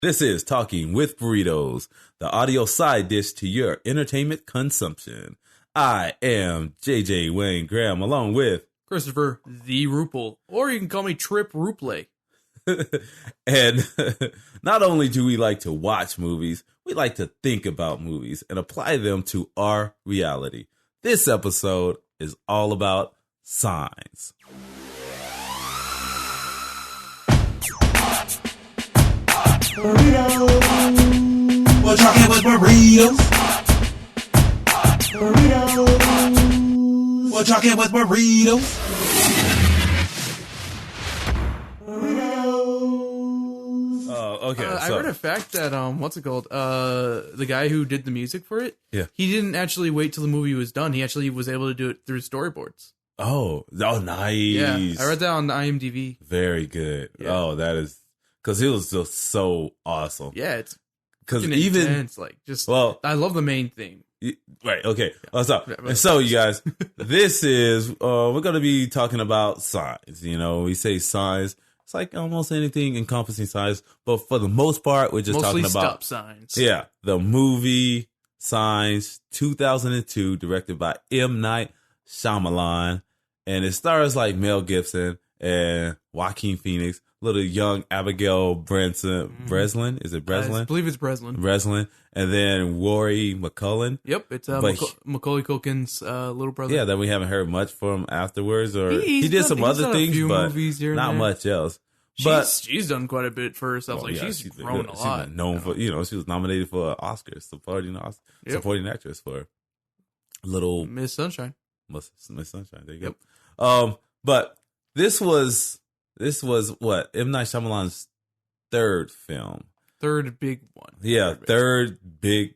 This is Talking with Burritos, the audio side dish to your entertainment consumption. I am JJ Wayne Graham, along with Christopher the Ruple, or you can call me Trip Ruple. And not only do we like to watch movies, we like to think about movies and apply them to our reality. This episode is all about signs. Burritos. We're talking with burritos. Burritos. We're talking with burritos. Okay. I read a fact that what's it called? The guy who did the music for it, he didn't actually wait till the movie was done. He actually was able to do it through storyboards. Oh, nice. Yeah, I read that on the IMDb. Very good. Yeah. Oh, that is because it was just so awesome. Yeah, it's because even intense, I love the main theme. Right. Okay. And so, you guys, this is we're going to be talking about signs. You know, we say signs. It's like almost anything encompassing signs, but for the most part, we're just mostly talking about stop signs. Yeah, the movie Signs, 2002, directed by M. Night Shyamalan, and it stars like Mel Gibson and Joaquin Phoenix, little young Abigail Breslin. Is it Breslin? I believe it's Breslin. Breslin, and then Rory McCullen. Yep, it's Macaulay Culkin's little brother. Yeah, that we haven't heard much from afterwards, or he did some other things, but not much else. She's done quite a bit for herself. She's grown a lot. She's known for, she was nominated for an Oscar, supporting actress for Little Miss Sunshine. Miss Sunshine. There you go. But this was what M. Night Shyamalan's third film. Third big one. Yeah, third big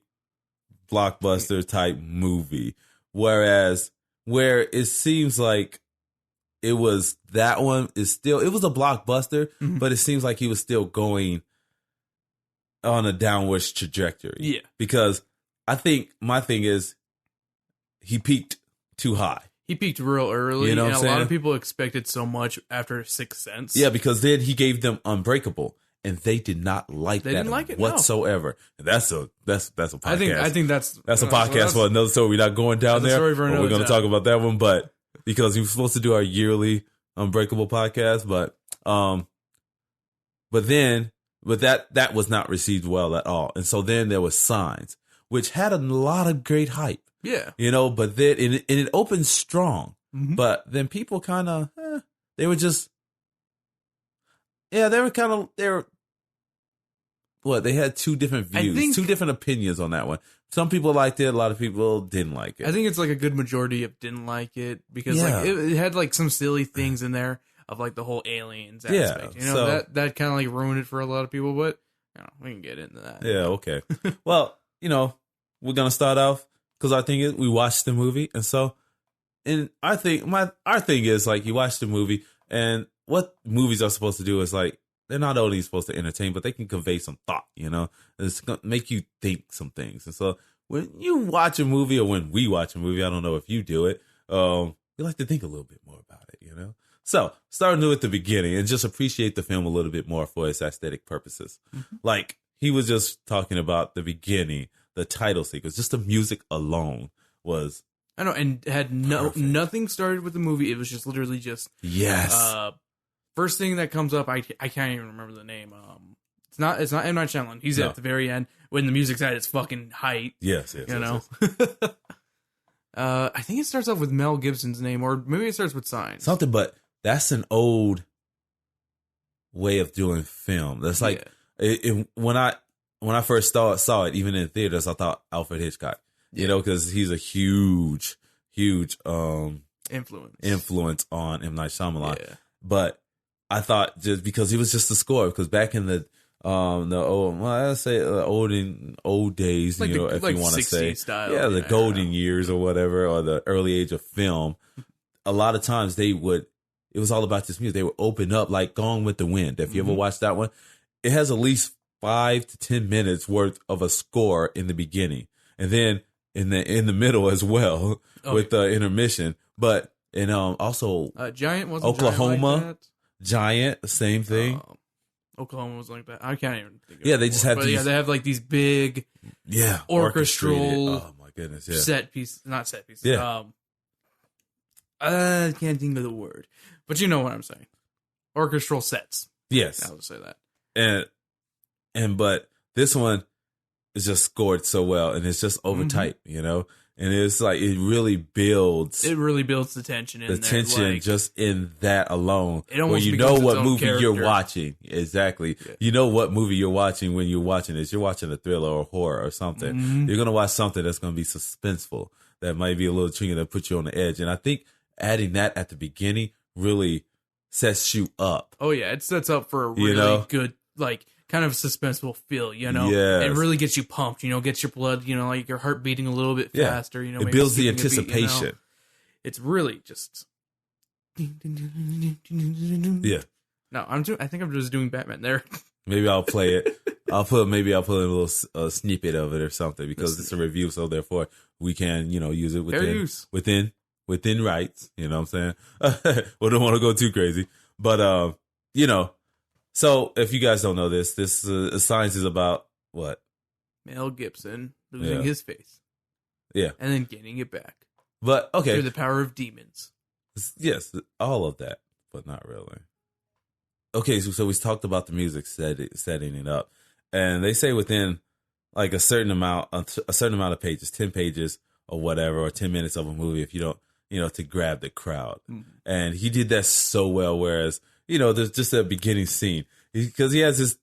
blockbuster type movie. Whereas where it seems like it was that one is still, it was a blockbuster, but it seems like he was still going on a downward trajectory. Yeah. Because I think my thing is he peaked too high. He peaked real early, you know and a lot of people expected so much after Sixth Sense. Yeah, because then he gave them Unbreakable, and they did not like that didn't like it, whatsoever. No. That's a podcast. I think that's a podcast for another story. We're not going down there. We're going to talk about that one, but because we were supposed to do our yearly Unbreakable podcast, but that was not received well at all, and so then there was Signs, which had a lot of great hype. Yeah. But then it opened strong. Mm-hmm. But then people kind of, they were just, they had two different views, two different opinions on that one. Some people liked it. A lot of people didn't like it. I think it's like a good majority of didn't like it because it had like some silly things in there of like the whole aliens aspect. That kind of like ruined it for a lot of people, but we can get into that. Yeah. Okay. Well, we're going to start off. Because our thing is, we watched the movie, and our thing is like you watch the movie, and what movies are supposed to do is like they're not only supposed to entertain, but they can convey some thought. It's gonna make you think some things. And so when you watch a movie, or when we watch a movie, I don't know if you do it, we like to think a little bit more about it. So starting with the beginning and just appreciate the film a little bit more for its aesthetic purposes. Mm-hmm. Like he was just talking about the beginning. The title sequence, just the music alone was. I know, and had nothing started with the movie. It was just literally just. Yes. First thing that comes up, I can't even remember the name. It's not M. Night Shyamalan. He's at the very end when the music's at its fucking height. Yes. Yes. I think it starts off with Mel Gibson's name, or maybe it starts with Signs. Something, but that's an old way of doing film. That's like when I first saw it, even in theaters, I thought Alfred Hitchcock, because he's a huge influence on M. Night Shyamalan. Yeah. But I thought just because he was just the score, because back in the old days, like if you want to say, style, the golden years or whatever, or the early age of film, a lot of times it was all about this music. They would open up like Gone with the Wind. If you ever watched that one, it has at least 5 to 10 minutes worth of a score in the beginning, and then in the middle as well with the intermission. But also Giant, wasn't Oklahoma Giant, like that? Giant, same thing. Oklahoma was like that. I can't even think of Yeah, it they just anymore. have But these. yeah, they have like these big orchestral. Oh my goodness! Yeah. Set pieces, not set pieces. Yeah. I can't think of the word, but you know what I'm saying. Orchestral sets. Yes. I would say that. But this one is just scored so well, and it's just overtyped, you know. And it's like it really builds. It really builds the tension in the there. tension like, just in that alone. It almost where you know becomes what its own movie character. you're watching. Exactly. Yeah. You know what movie you're watching when you're watching this. You're watching a thriller or horror or something. Mm-hmm. You're gonna watch something that's gonna be suspenseful. That might be a little tricky to put you on the edge. And I think adding that at the beginning really sets you up. Oh yeah, it sets up for a really good, like, kind of suspenseful feel, you know? Yes. It really gets you pumped, you know, gets your blood, you know, like your heart beating a little bit faster, you know. It maybe builds the skipping a beat, anticipation. you know? It's really just... Yeah. No, I think I'm just doing Batman there. Maybe I'll play it. I'll put in a little snippet of it or something because it's a review, so therefore we can, you know, use it within rights. You know what I'm saying? We don't want to go too crazy, but you know. So if you guys don't know this science is about what? Mel Gibson losing his face, yeah, and then getting it back. But okay, through the power of demons. Yes, all of that, but not really. Okay, so we talked about the music setting it up, and they say within like a certain amount of pages, 10 pages or whatever, or 10 minutes of a movie, if you don't, you know, to grab the crowd. Mm-hmm. And he did that so well. Whereas, you know, there's just a beginning scene because he has this,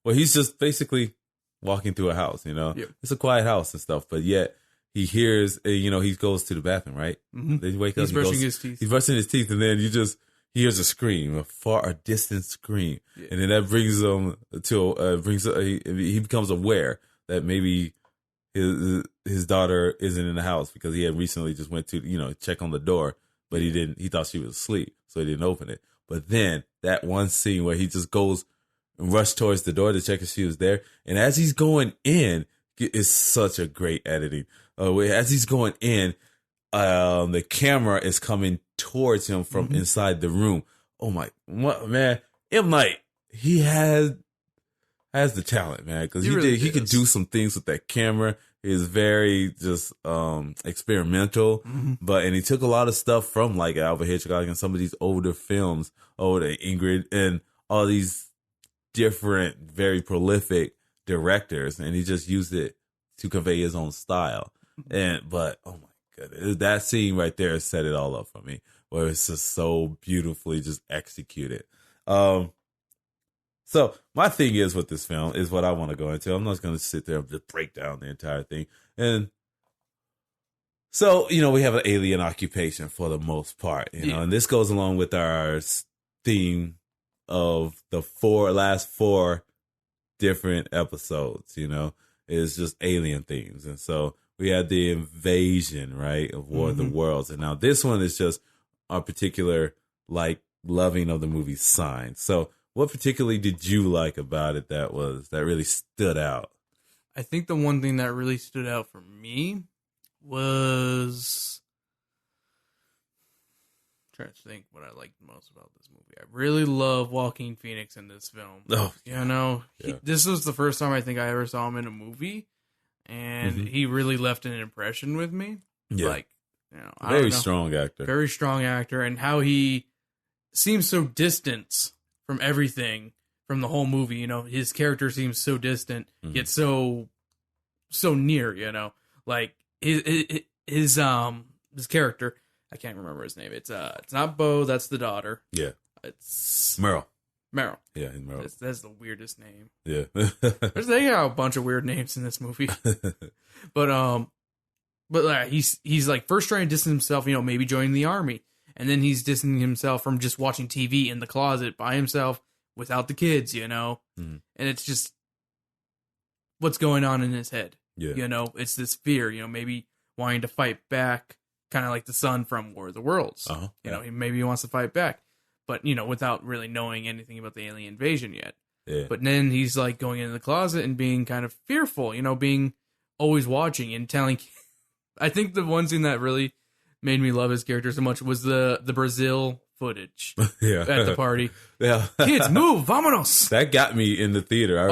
well, he's just basically walking through a house. You know, It's a quiet house and stuff, but yet he hears, you know, he goes to the bathroom, right? Mm-hmm. They wake up. He's brushing his teeth. He's brushing his teeth, and then he hears a scream, a distant scream, and then that brings him to he becomes aware that maybe his daughter isn't in the house because he had recently just went to, you know, check on the door, but he thought she was asleep, so he didn't open it. But then that one scene where he just goes and rushes towards the door to check if she was there, and as he's going in, it's such a great editing. As he's going in, the camera is coming towards him from inside the room. Oh my, man! M. Night, he has the talent, man, because he could do some things with that camera. He's very just experimental, and he took a lot of stuff from like Alfred Hitchcock and some of these older films, Ingrid, and all these different, very prolific directors, and he just used it to convey his own style. But oh my goodness, that scene right there set it all up for me, where it's just so beautifully just executed. So my thing is with this film is what I want to go into. I'm not going to sit there and just break down the entire thing. And so, you know, we have an alien occupation for the most part, you know, and this goes along with our theme of the last four different episodes, you know, is just alien themes. And so we had the invasion, right, of War of the Worlds. And now this one is just our particular, like, loving of the movie Signs. So what particularly did you like about it that really stood out? I think the one thing that really stood out for me was... I'm trying to think what I liked most about this movie. I really love Joaquin Phoenix in this film. Oh, you know, this was the first time I think I ever saw him in a movie, and he really left an impression with me. Yeah. Like, you know, very strong actor. Very strong actor, and how he seems so distant from everything, from the whole movie. You know, his character seems so distant, yet so near. You know, like his character. I can't remember his name. It's not Bo. That's the daughter. Yeah, it's Meryl. Meryl. Yeah, Meryl. That's the weirdest name. Yeah, they got a bunch of weird names in this movie. But he's like first trying to distance himself, you know, maybe joining the army, and then he's distancing himself from just watching TV in the closet by himself without the kids, you know, and it's just what's going on in his head. Yeah, you know, it's this fear, you know, maybe wanting to fight back. Kind of like the son from War of the Worlds. You know, maybe he wants to fight back, but, you know, without really knowing anything about the alien invasion yet. Yeah. But then he's like going into the closet and being kind of fearful, you know, being always watching and telling. I think the one thing that really made me love his character so much was the Brazil footage Yeah. at the party. Yeah. Kids, move, vámonos. That got me in the theater. I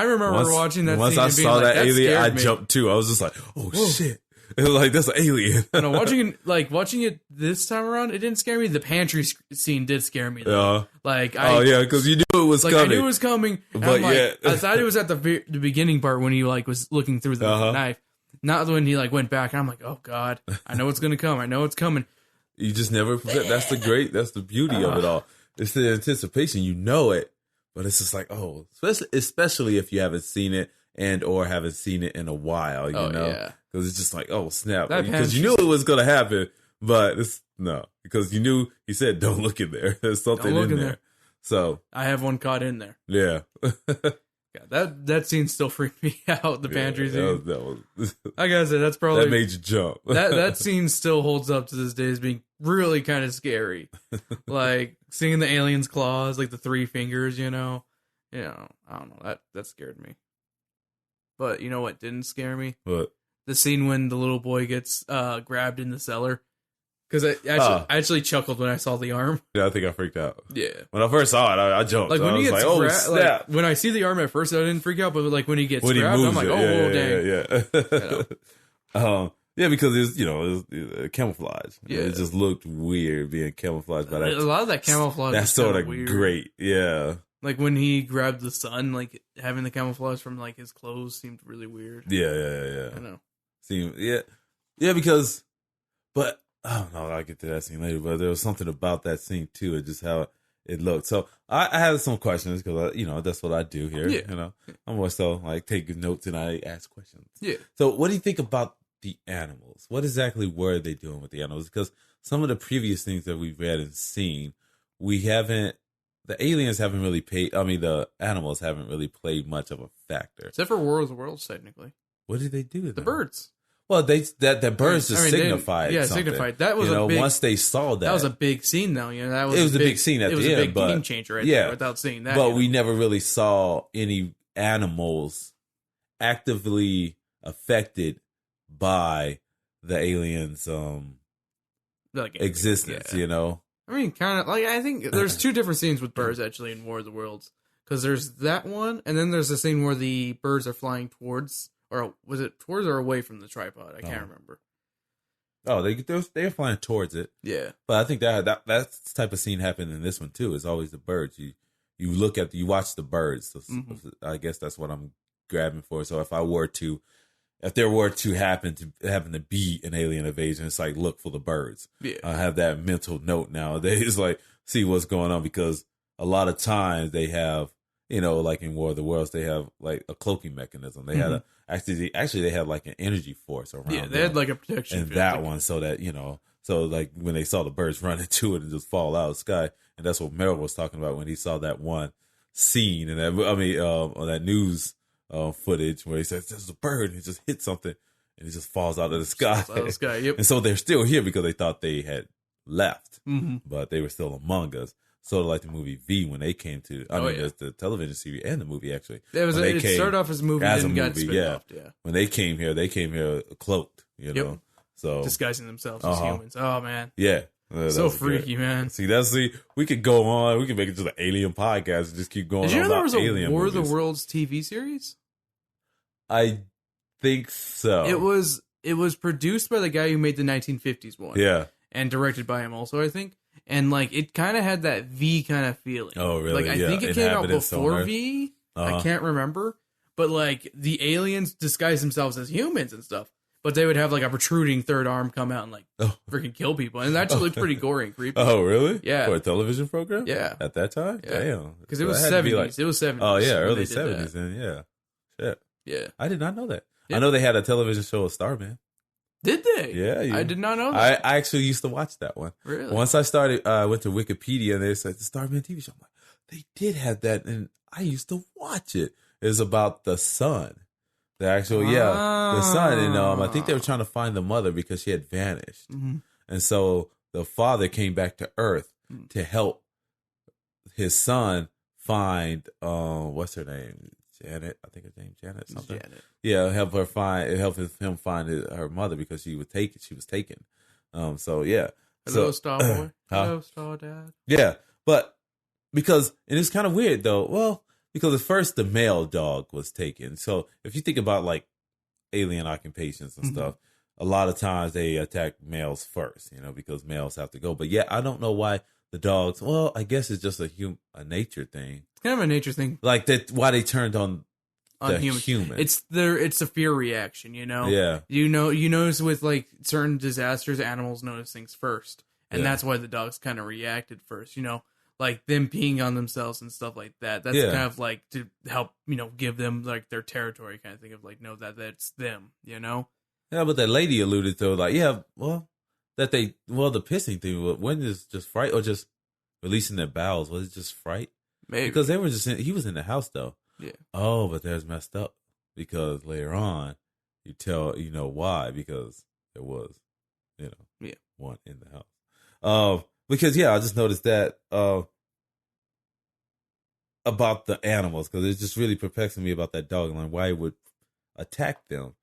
remember watching that once scene I and being saw like, that alien, I scared me. jumped too. I was just like, oh shit. It was like, that's an alien. No, watching it this time around, it didn't scare me. The pantry scene did scare me though. Because you knew it was coming. I knew it was coming. But I thought it was at the beginning part when he was looking through the knife. Not when he went back. And I'm like, oh god, I know it's gonna come. I know it's coming. You just never forget. That's the beauty of it all. It's the anticipation. You know it, but it's just like, oh, especially if you haven't seen it or haven't seen it in a while, you know? Yeah. Because it's just like, oh, snap. That Because you knew it was going to happen, but because you knew, he said, don't look in there. There's something in there. So. I have one caught in there. Yeah. Yeah, that scene still freaked me out, the pantry scene. That was like I said, that's probably. That made you jump. that scene still holds up to this day as being really kind of scary. Like, seeing the alien's claws, like the 3 fingers, I don't know. That scared me. But you know what didn't scare me? What? The scene when the little boy gets grabbed in the cellar. Because I actually chuckled when I saw the arm. Yeah, I think I freaked out. Yeah. When I first saw it, I jumped. Like, when I he was gets like, grabbed, snap. when I see the arm at first, I didn't freak out. But when he gets When grabbed, he I'm moves like, dang. Yeah. Yeah, because it's camouflage. Yeah. It just looked weird being camouflaged by that. A lot of that camouflage That's is sort of weird. great. Yeah. Like when he grabbed the sun, like having the camouflage from like his clothes seemed really weird. Yeah. I know. Yeah, because, but I don't know. I'll get to that scene later. But there was something about that scene too, and just how it looked. So I had some questions because that's what I do here. Yeah. I'm more so like taking notes and I ask questions. Yeah. So what do you think about the animals? What exactly were they doing with the animals? Because some of the previous things that we've read and seen, the aliens haven't really the animals haven't really played much of a factor. Except for War of the Worlds, technically. What did they do to them? The birds. Well, that birds just signified. Yeah, something. signified. That was a big. Once they saw that, That was a big scene, though. That was it was a big scene at the end. It was a big but, game changer right there. Without seeing that, but we never really saw any animals actively affected by the aliens' existence. Yeah. I mean, kind of like I think there's 2 different scenes with birds actually in War of the Worlds, because there's that one, and then there's the scene where the birds are flying towards, or was it towards or away from the tripod? I can't remember. Oh, they're flying towards it. Yeah, but I think that type of scene happened in this one too. It's always the birds. You watch the birds. So I guess that's what I'm grabbing for. So if there were to happen to be an alien invasion, it's like look for the birds. Yeah, I have that mental note nowadays, like see what's going on, because a lot of times they have, like in War of the Worlds, they have like a cloaking mechanism. They had actually they had like an energy force around. Yeah, they had like a protection in that one, so that so like when they saw the birds run into it and just fall out of the sky, and that's what Merrill was talking about when he saw that one scene and on that news footage where he says there's a bird and he just hits something and it just falls out of the sky. Yep. And so they're still here because they thought they had left, but they were still among us. Sort of like the movie V when they came to. There's the television series and the movie actually. It started off as a movie, then got spin off. Yeah. When they came here cloaked. Know, so disguising themselves as humans. Oh man. Yeah. So freaky, man. See, we could go on. We could make it just an alien podcast and just keep going. Did you know there was a War of the Worlds TV series? I think so. It was produced by the guy who made the 1950s one. Yeah. And directed by him also, I think. And like it kind of had that V kind of feeling. Oh, really? Like I think it came out before V. I can't remember. But like the aliens disguised themselves as humans and stuff. But they would have like a protruding third arm come out and like freaking kill people. And it actually looked pretty gory and creepy. Oh, really? Yeah. For a television program? Yeah. At that time? Yeah. Damn. Because it was 70s. It was 70s. Oh, yeah. Early 70s then. Yeah. Shit. Yeah. I did not know that. Yeah. I know they had a television show of Starman. Did they? Yeah. I did not know that. I actually used to watch that one. Really? Once I started, went to Wikipedia and they said the Starman TV show. I'm like, they did have that, and I used to watch it. It's about the son. The actual, the son. And I think they were trying to find the mother because she had vanished. Mm-hmm. And so the father came back to Earth to help his son find, what's her name? Janet, I think her name Janet something. Janet. Yeah, help him find her mother because she was taken. So yeah, Hello, So- Starboy. Huh? Hello, Star Dad. Yeah, but because, and it's kind of weird though. Well, because at first the male dog was taken. So if you think about like alien occupations and Mhm. stuff, a lot of times they attack males first, because males have to go. But yeah, I don't know why the dogs. Well, I guess it's just a nature thing. It's kind of a nature thing Like that, why they turned on the human. human. It's a fear reaction, Yeah. You notice with like certain disasters, animals notice things first. And Yeah. that's why the dogs kind of reacted first, like them peeing on themselves and stuff like that. That's Yeah. kind of like to help, give them like their territory kind of thing of like, no, that's them, Yeah, but that lady alluded to like, the pissing thing. When is just fright or just releasing their bowels? Was it just fright? Maybe. Because they were he was in the house though. Yeah. Oh, but there's messed up because later on you tell why, because there was one in the house. Because I just noticed that about the animals, because it's just really perplexing me about that dog, like why it would attack them.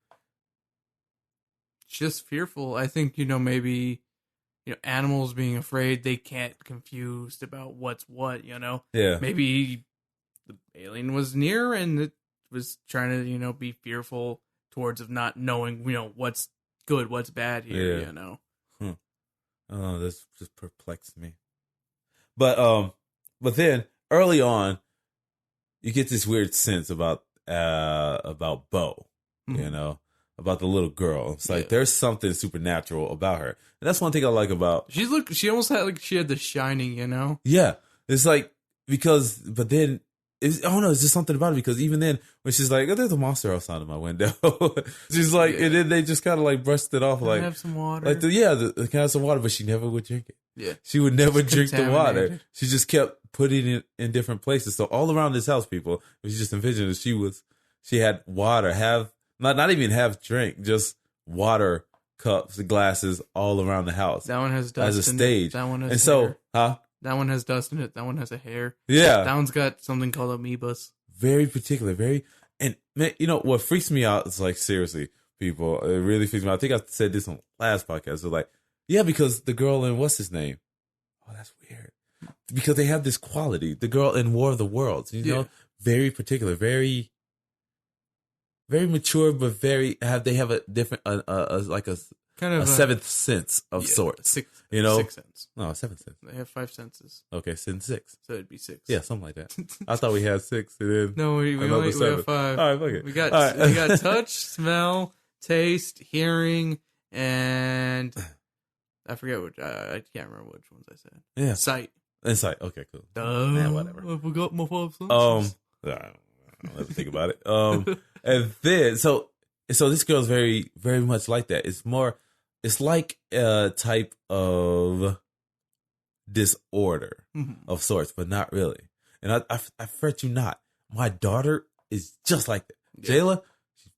Just fearful. I think, maybe, animals being afraid, they can't confused about what's what, Yeah. Maybe the alien was near and it was trying to, be fearful towards of not knowing, what's good, what's bad here, Yeah. Oh, this just perplexed me. But then early on, you get this weird sense about Bo, Mhm. about the little girl. It's like Yeah. there's something supernatural about her, and that's one thing I like about. She almost had like she had the shining, Yeah, it's like but then I don't know. It's just something about it because even then when she's like, "Oh, there's a monster outside of my window," she's like, and then they just kind of like brushed it off, Can I like have some water. like the can have some water, but she never would drink it. Yeah. She would never It's drink the water. contaminated. She just kept putting it in different places. So all around this house, people, if you just envision it, she had water, not even have drink, just water cups, glasses all around the house That one has dust as a in stage. it. That one has And so, hair. That one has dust in it. That one has a hair. Yeah, That one's got something called amoebas. very particular, and man, what freaks me out is like, seriously, people, it really freaks me out. I think I said this on last podcast. So like, yeah, because the girl in what's his name? Oh, that's weird. Because they have this quality. The girl in War of the Worlds, Yeah. very particular, very, very mature, but they have a different, like a Kind of a seventh sense of sorts. Six sense. No, a seventh sense. They have 5 senses, Okay, sense 6. so it'd be 6. Yeah, something like that. I thought we had 6. And then No, we another only 7. have 5. All right, fuck it. We got All right. we got touch, smell, taste, hearing, and I forget which. I can't remember which ones I said. Yeah, Sight. insight. Okay, cool. Whatever. I forgot my 5 senses. I don't ever think about it. And then so this girl's very, very much like that. It's like a type of disorder Mhm. of sorts, but not really. And I fret you not. My daughter is just like that. Yeah. Jayla, she's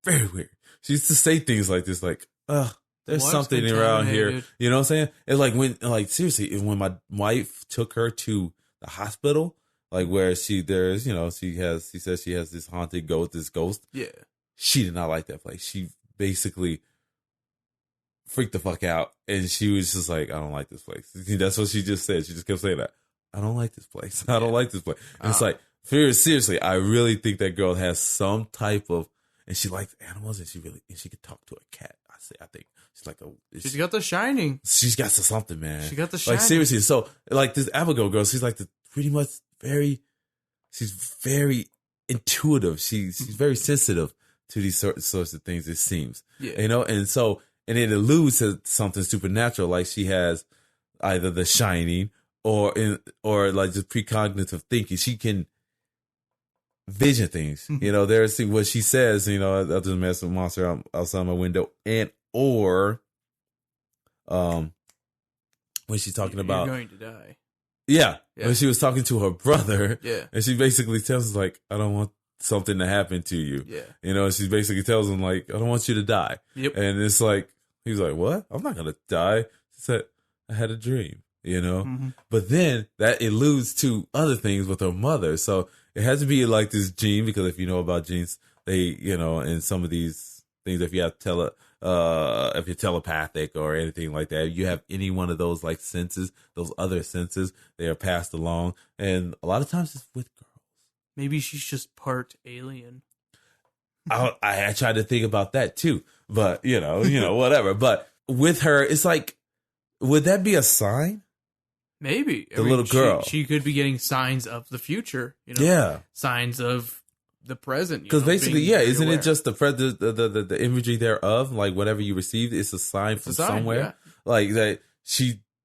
very weird. She used to say things like this, like, there's Water's something around here. contaminated. You know what I'm saying? It's like seriously, when my wife took her to the hospital, like where she says she has this haunted ghost, Yeah. she did not like that place. She basically freaked the fuck out, and she was just like, I don't like this place. That's what she just said. She just kept saying that. I don't like this place. I don't like this place. And it's like, seriously, I really think that girl has some type of, and she likes animals, and she could talk to a cat. I think she's like She's got the shining. she's got something, man. She got the like shining. seriously. So like this Abigail girl, she's like pretty much she's very intuitive. She's very sensitive to these sorts of things. It seems, Yeah. and so. And it alludes to something supernatural, like she has either the shining or like just precognitive thinking. She can vision things. There's what she says. I'll just mess with monster outside my window, or when she's talking about You're going to die. yeah, Yeah. when she was talking to her brother, Yeah. and she basically tells us like, I don't want something to happen to you. Yeah. She basically tells him like, I don't want you to die. Yep. And it's like, he's like, what? I'm not going to die. She said, I had a dream, Mhm. But then that alludes to other things with her mother. So it has to be like this gene, because if you know about genes, they, in some of these things, if you have if you're telepathic or anything like that. You have any one of those like senses, those other senses, they are passed along, and a lot of times it's with girls. Maybe she's just part alien. I tried to think about that too, but you know, whatever. But with her, it's like, would that be a sign? Maybe the little girl, she could be getting signs of the future. You know, yeah, signs of the present. Because basically, yeah, isn't it just the imagery thereof? Like whatever you received, it's a sign from somewhere. Yeah. Like that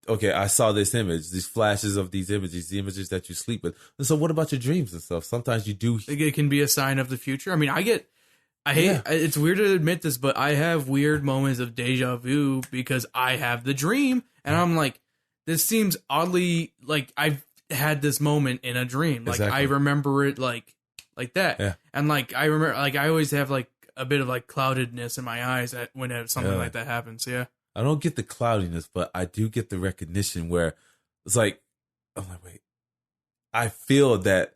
I saw this image, these flashes of these images, the images that you sleep with. And so what about your dreams and stuff? Sometimes you do. It can be a sign of the future. I mean, it's weird to admit this, but I have weird moments of deja vu because I have the dream and I'm like, this seems oddly like I've had this moment in a dream. Like I remember it like that. Yeah. And like, I remember, like I always have like a bit of like cloudedness in my eyes when something like that happens. Yeah. I don't get the cloudiness, but I do get the recognition where it's like, I'm like, wait, I feel that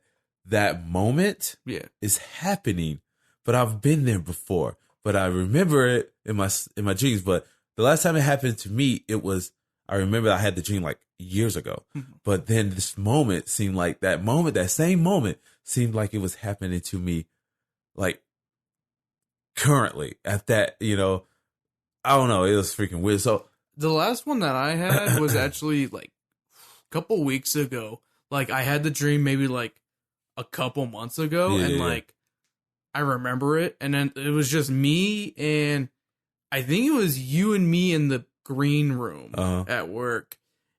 moment is happening, but I've been there before, but I remember it in my dreams. But the last time it happened to me, I remember I had the dream like years ago, but then this moment seemed like that same moment seemed like it was happening to me like currently at that, I don't know. It was freaking weird. So the last one that I had was actually like a couple weeks ago. Like I had the dream maybe like a couple months ago like I remember it. And then it was just me and I think it was you and me in the green room at work.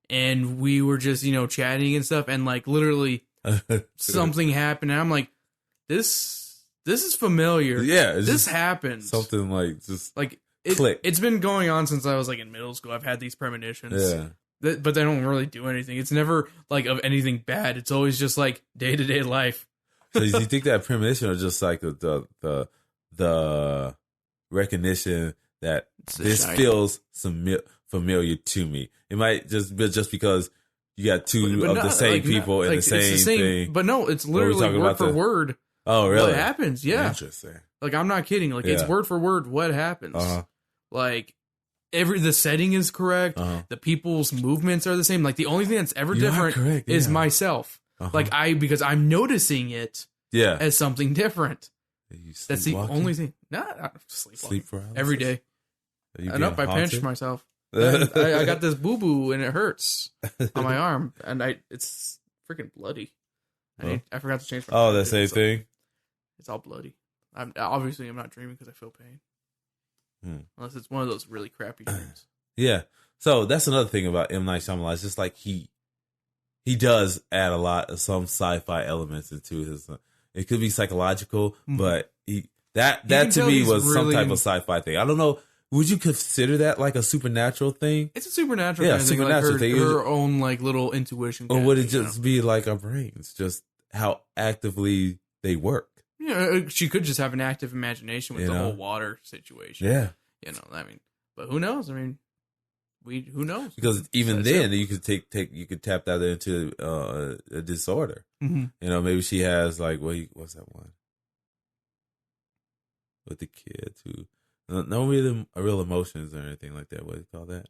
And we were just, chatting and stuff. And like literally something happened. And I'm like, this is familiar. Yeah. This happened. Something like just like click. It's been going on since I was like in middle school. I've had these premonitions. Yeah. But they don't really do anything. It's never like of anything bad. It's always just like day-to-day life. So do you think that premonition or just like the recognition that this feels familiar to me? It might just be just because you got two of the same people in the same thing. But no, it's literally word for word. Oh, really? What happens? Yeah. Interesting. Like I'm not kidding. Like it's word for word what happens. Like the setting is correct. The people's movements are the same. Like the only thing that's ever different is myself. Like because I'm noticing it as something different. That's the only thing. I sleep for every day. I pinched myself. I got this boo-boo and it hurts on my arm and it's freaking bloody. I forgot to change my the same thing? It's all bloody. I'm not dreaming because I feel pain. Unless it's one of those really crappy dreams. Yeah. So that's another thing about M. Night Shyamalan. It's just like he does add a lot of some sci-fi elements into his. It could be psychological, but that to me was really some type of sci-fi thing. I don't know. Would you consider that like a supernatural thing? It's a supernatural thing. Supernatural thing. Her own like little intuition. Or would it just be like our brains, just how actively they work? Yeah, she could just have an active imagination with the whole water situation. Yeah. But who knows? I mean, who knows? Because even then, you could you could tap that into a disorder. Maybe she has like, what's that one? With the kids who, no real emotions or anything like that. What do you call that?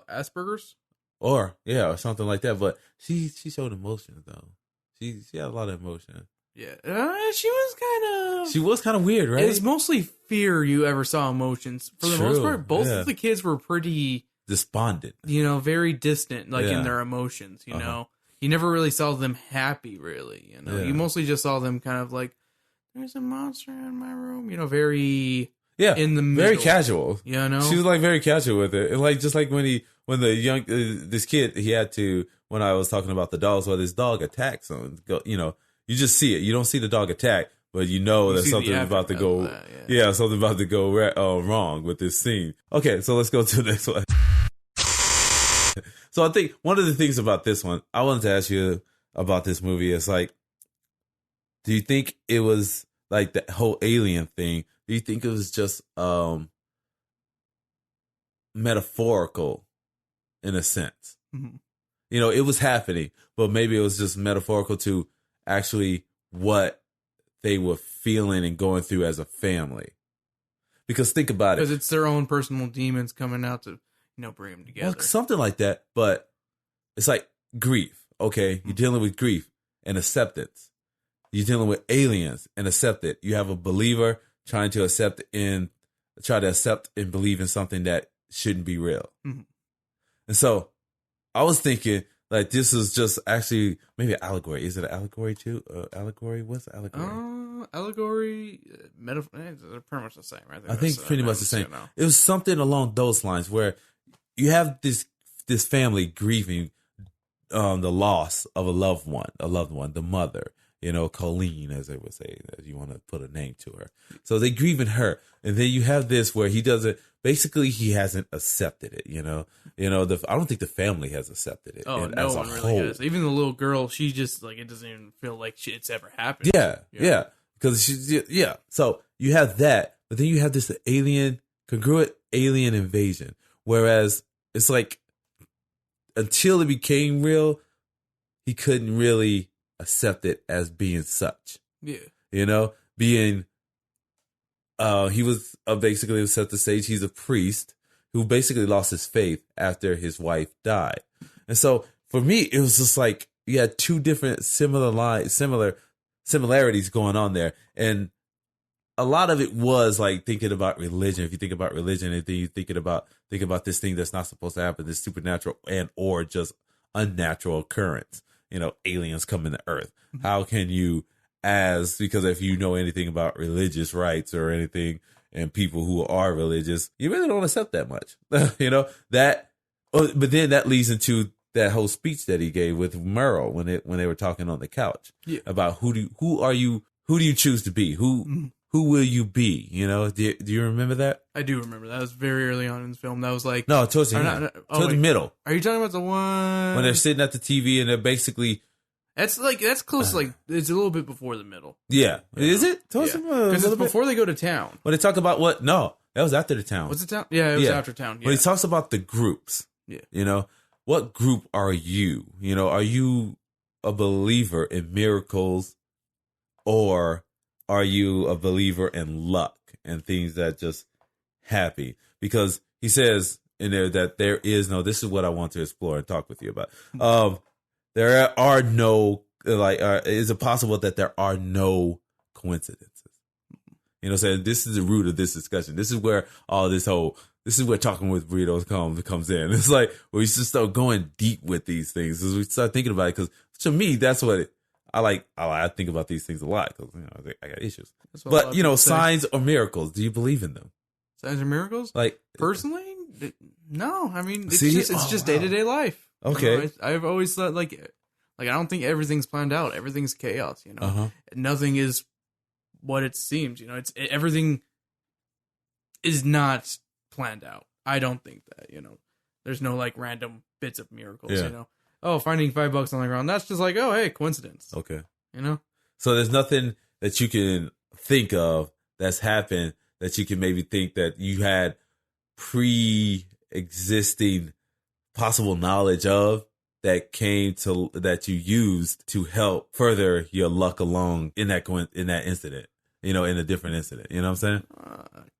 Asperger's? Or something like that. But she showed emotions though. She had a lot of emotion. Yeah, she was kind of weird, right? It's mostly fear you ever saw emotions. For the most part, both of the kids were pretty despondent. Very distant, like in their emotions. You know, you never really saw them happy. Really, you mostly just saw them kind of like, "There's a monster in my room." Very in the middle. Very casual. She was like very casual with it, and like just like when this kid he had to when I was talking about the dogs, where this dog attacks him. You just see it. You don't see the dog attack, but that something's about to go. Something about to go wrong with this scene. Okay, so let's go to the next one. So I think one of the things about this one, I wanted to ask you about this movie is like, do you think it was like the whole alien thing? Do you think it was just metaphorical in a sense? It was happening, but maybe it was just metaphorical to actually what they were feeling and going through as a family. Because think about it. Because it's their own personal demons coming out to, bring them together. Well, something like that. But it's like grief. Okay, you're dealing with grief and acceptance. You're dealing with aliens and accept it. You have a believer trying to accept and believe in something that shouldn't be real. Mm-hmm. And so I was thinking, like, this is just actually maybe an allegory. Is it an allegory too? Allegory? What's an allegory? Allegory, metaphor. They're pretty much the same, right? I think pretty much the same. It was something along those lines where you have this family grieving the loss of a loved one, the mother. Colleen, as they would say, as you want to put a name to her. So they grieving her. And then you have this where he hasn't accepted it, I don't think the family has accepted it. Oh, no one really has. Even the little girl, she just, like, it doesn't even feel like it's ever happened. Yeah. Because So you have that, but then you have this congruent alien invasion. Whereas it's like, until it became real, he couldn't really accept it as being such. Yeah. Being, he was basically set the stage. He's a priest who basically lost his faith after his wife died. And so for me, it was just like, you had two different similarities going on there. And a lot of it was like thinking about religion. If you think about religion, and then you think about this thing that's not supposed to happen, this supernatural and or just unnatural occurrence. Aliens coming to Earth. How can you, because if you know anything about religious rites or anything, and people who are religious, you really don't accept that much. But then that leads into that whole speech that he gave with Merle when they were talking on the couch about who do you choose to be? Who will you be? Do you remember that? I do remember that. It was very early on in the film. That was like, no, towards the middle. Are you talking about the one when they're sitting at the TV and they're basically? That's close. Like, it's a little bit before the middle. Yeah, is it? Because it's before they go to town. When they talk about what? No, that was after the town. Was it town? Yeah, it was after town. Yeah. When he talks about the groups. Yeah. What group are you? Are you a believer in miracles, or are you a believer in luck and things that just happen? Because he says in there that there is no. This is what I want to explore and talk with you about. There are no, is it possible that there are no coincidences? Saying this is the root of this discussion. This is where this is where Talking with Burritos comes in. It's like, we just start going deep with these things as we start thinking about it. Because to me, that's what I like. I think about these things a lot because I got issues. But signs or miracles, do you believe in them? Signs or miracles? Like, personally, no. I mean, it's just day-to-day life. Okay. I've always thought like I don't think everything's planned out. Everything's chaos. Nothing is what it seems. Everything is not planned out. I don't think that. There's no like random bits of miracles. Yeah. Finding $5 on the ground. That's just like, oh, hey, coincidence. Okay. So there's nothing that you can think of that's happened that you can maybe think that you had pre-existing possible knowledge of that you used to help further your luck along in that incident, in a different incident. You know what I'm saying?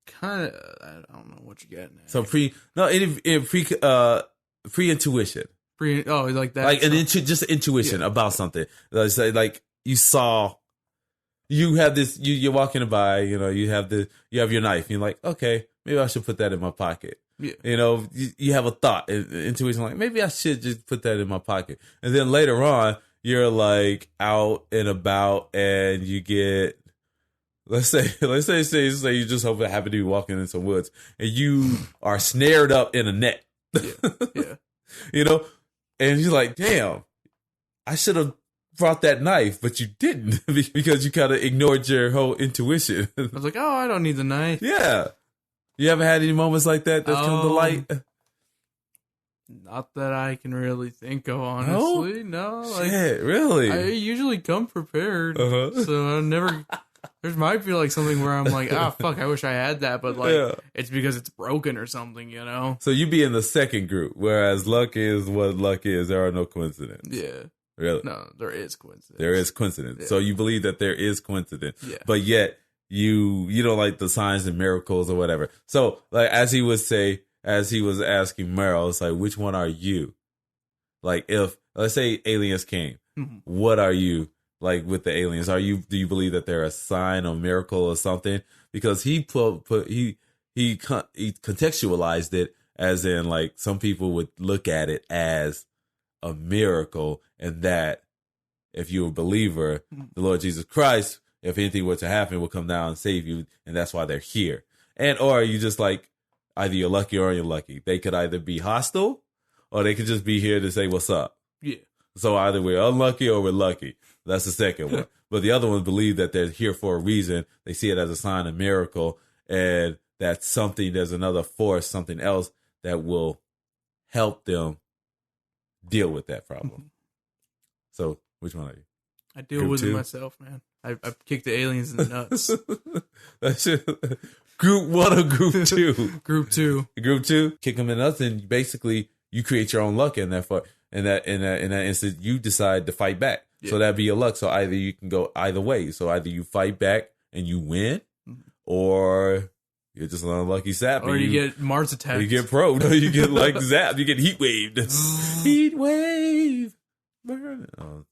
Kind of. I don't know what you're getting at. So pre-intuition. Like that. Like just intuition about something. Let's say like you have this, you're walking by, you have your knife. And you're like, okay, maybe I should put that in my pocket. Yeah. You have a thought, intuition, like maybe I should just put that in my pocket. And then later on, you're like out and about, and you get, let's say you just happen to be walking in some woods, and you are snared up in a net. Yeah. And you're like, damn, I should have brought that knife, but you didn't because you kind of ignored your whole intuition. I was like, oh, I don't need the knife. Yeah. You ever had any moments like that come to light? Not that I can really think of, honestly. No, shit, really? I usually come prepared, so I never. There might be like something where I'm like, fuck, I wish I had that, but it's because it's broken or something, So you be in the second group, whereas luck is what luck is. There are no coincidences. Yeah. Really? No, there is coincidence. There is coincidence. Yeah. So you believe that there is coincidence. Yeah. But yet you don't like the signs and miracles or whatever. So like as he was asking Meryl, it's like, which one are you? Like if let's say aliens came, what are you like with the aliens? Do you believe that they're a sign or miracle or something? Because he contextualized it as in like some people would look at it as a miracle, and that if you're a believer, the Lord Jesus Christ, if anything were to happen, will come down and save you, and that's why they're here. And or you just like either you're lucky or you're lucky. They could either be hostile or they could just be here to say what's up. Yeah. So either we're unlucky or we're lucky. That's the second one. But the other ones believe that they're here for a reason. They see it as a sign of miracle, and that's something, there's another force, something else that will help them deal with that problem. So which one are you? I deal Group with two? it myself, man. I kick the aliens in the nuts. That's it. Group 1 or Group 2? Group 2. Group 2, kick them in the nuts, and basically you create your own luck in that. In that instance, you decide to fight back. Yeah. So that'd be your luck. So either you can go either way. So either you fight back and you win, or you're just an unlucky sap. Or you get Mars attacked. Or you get probed. Or you get like zapped. You get heat waved. Heat wave. Oh,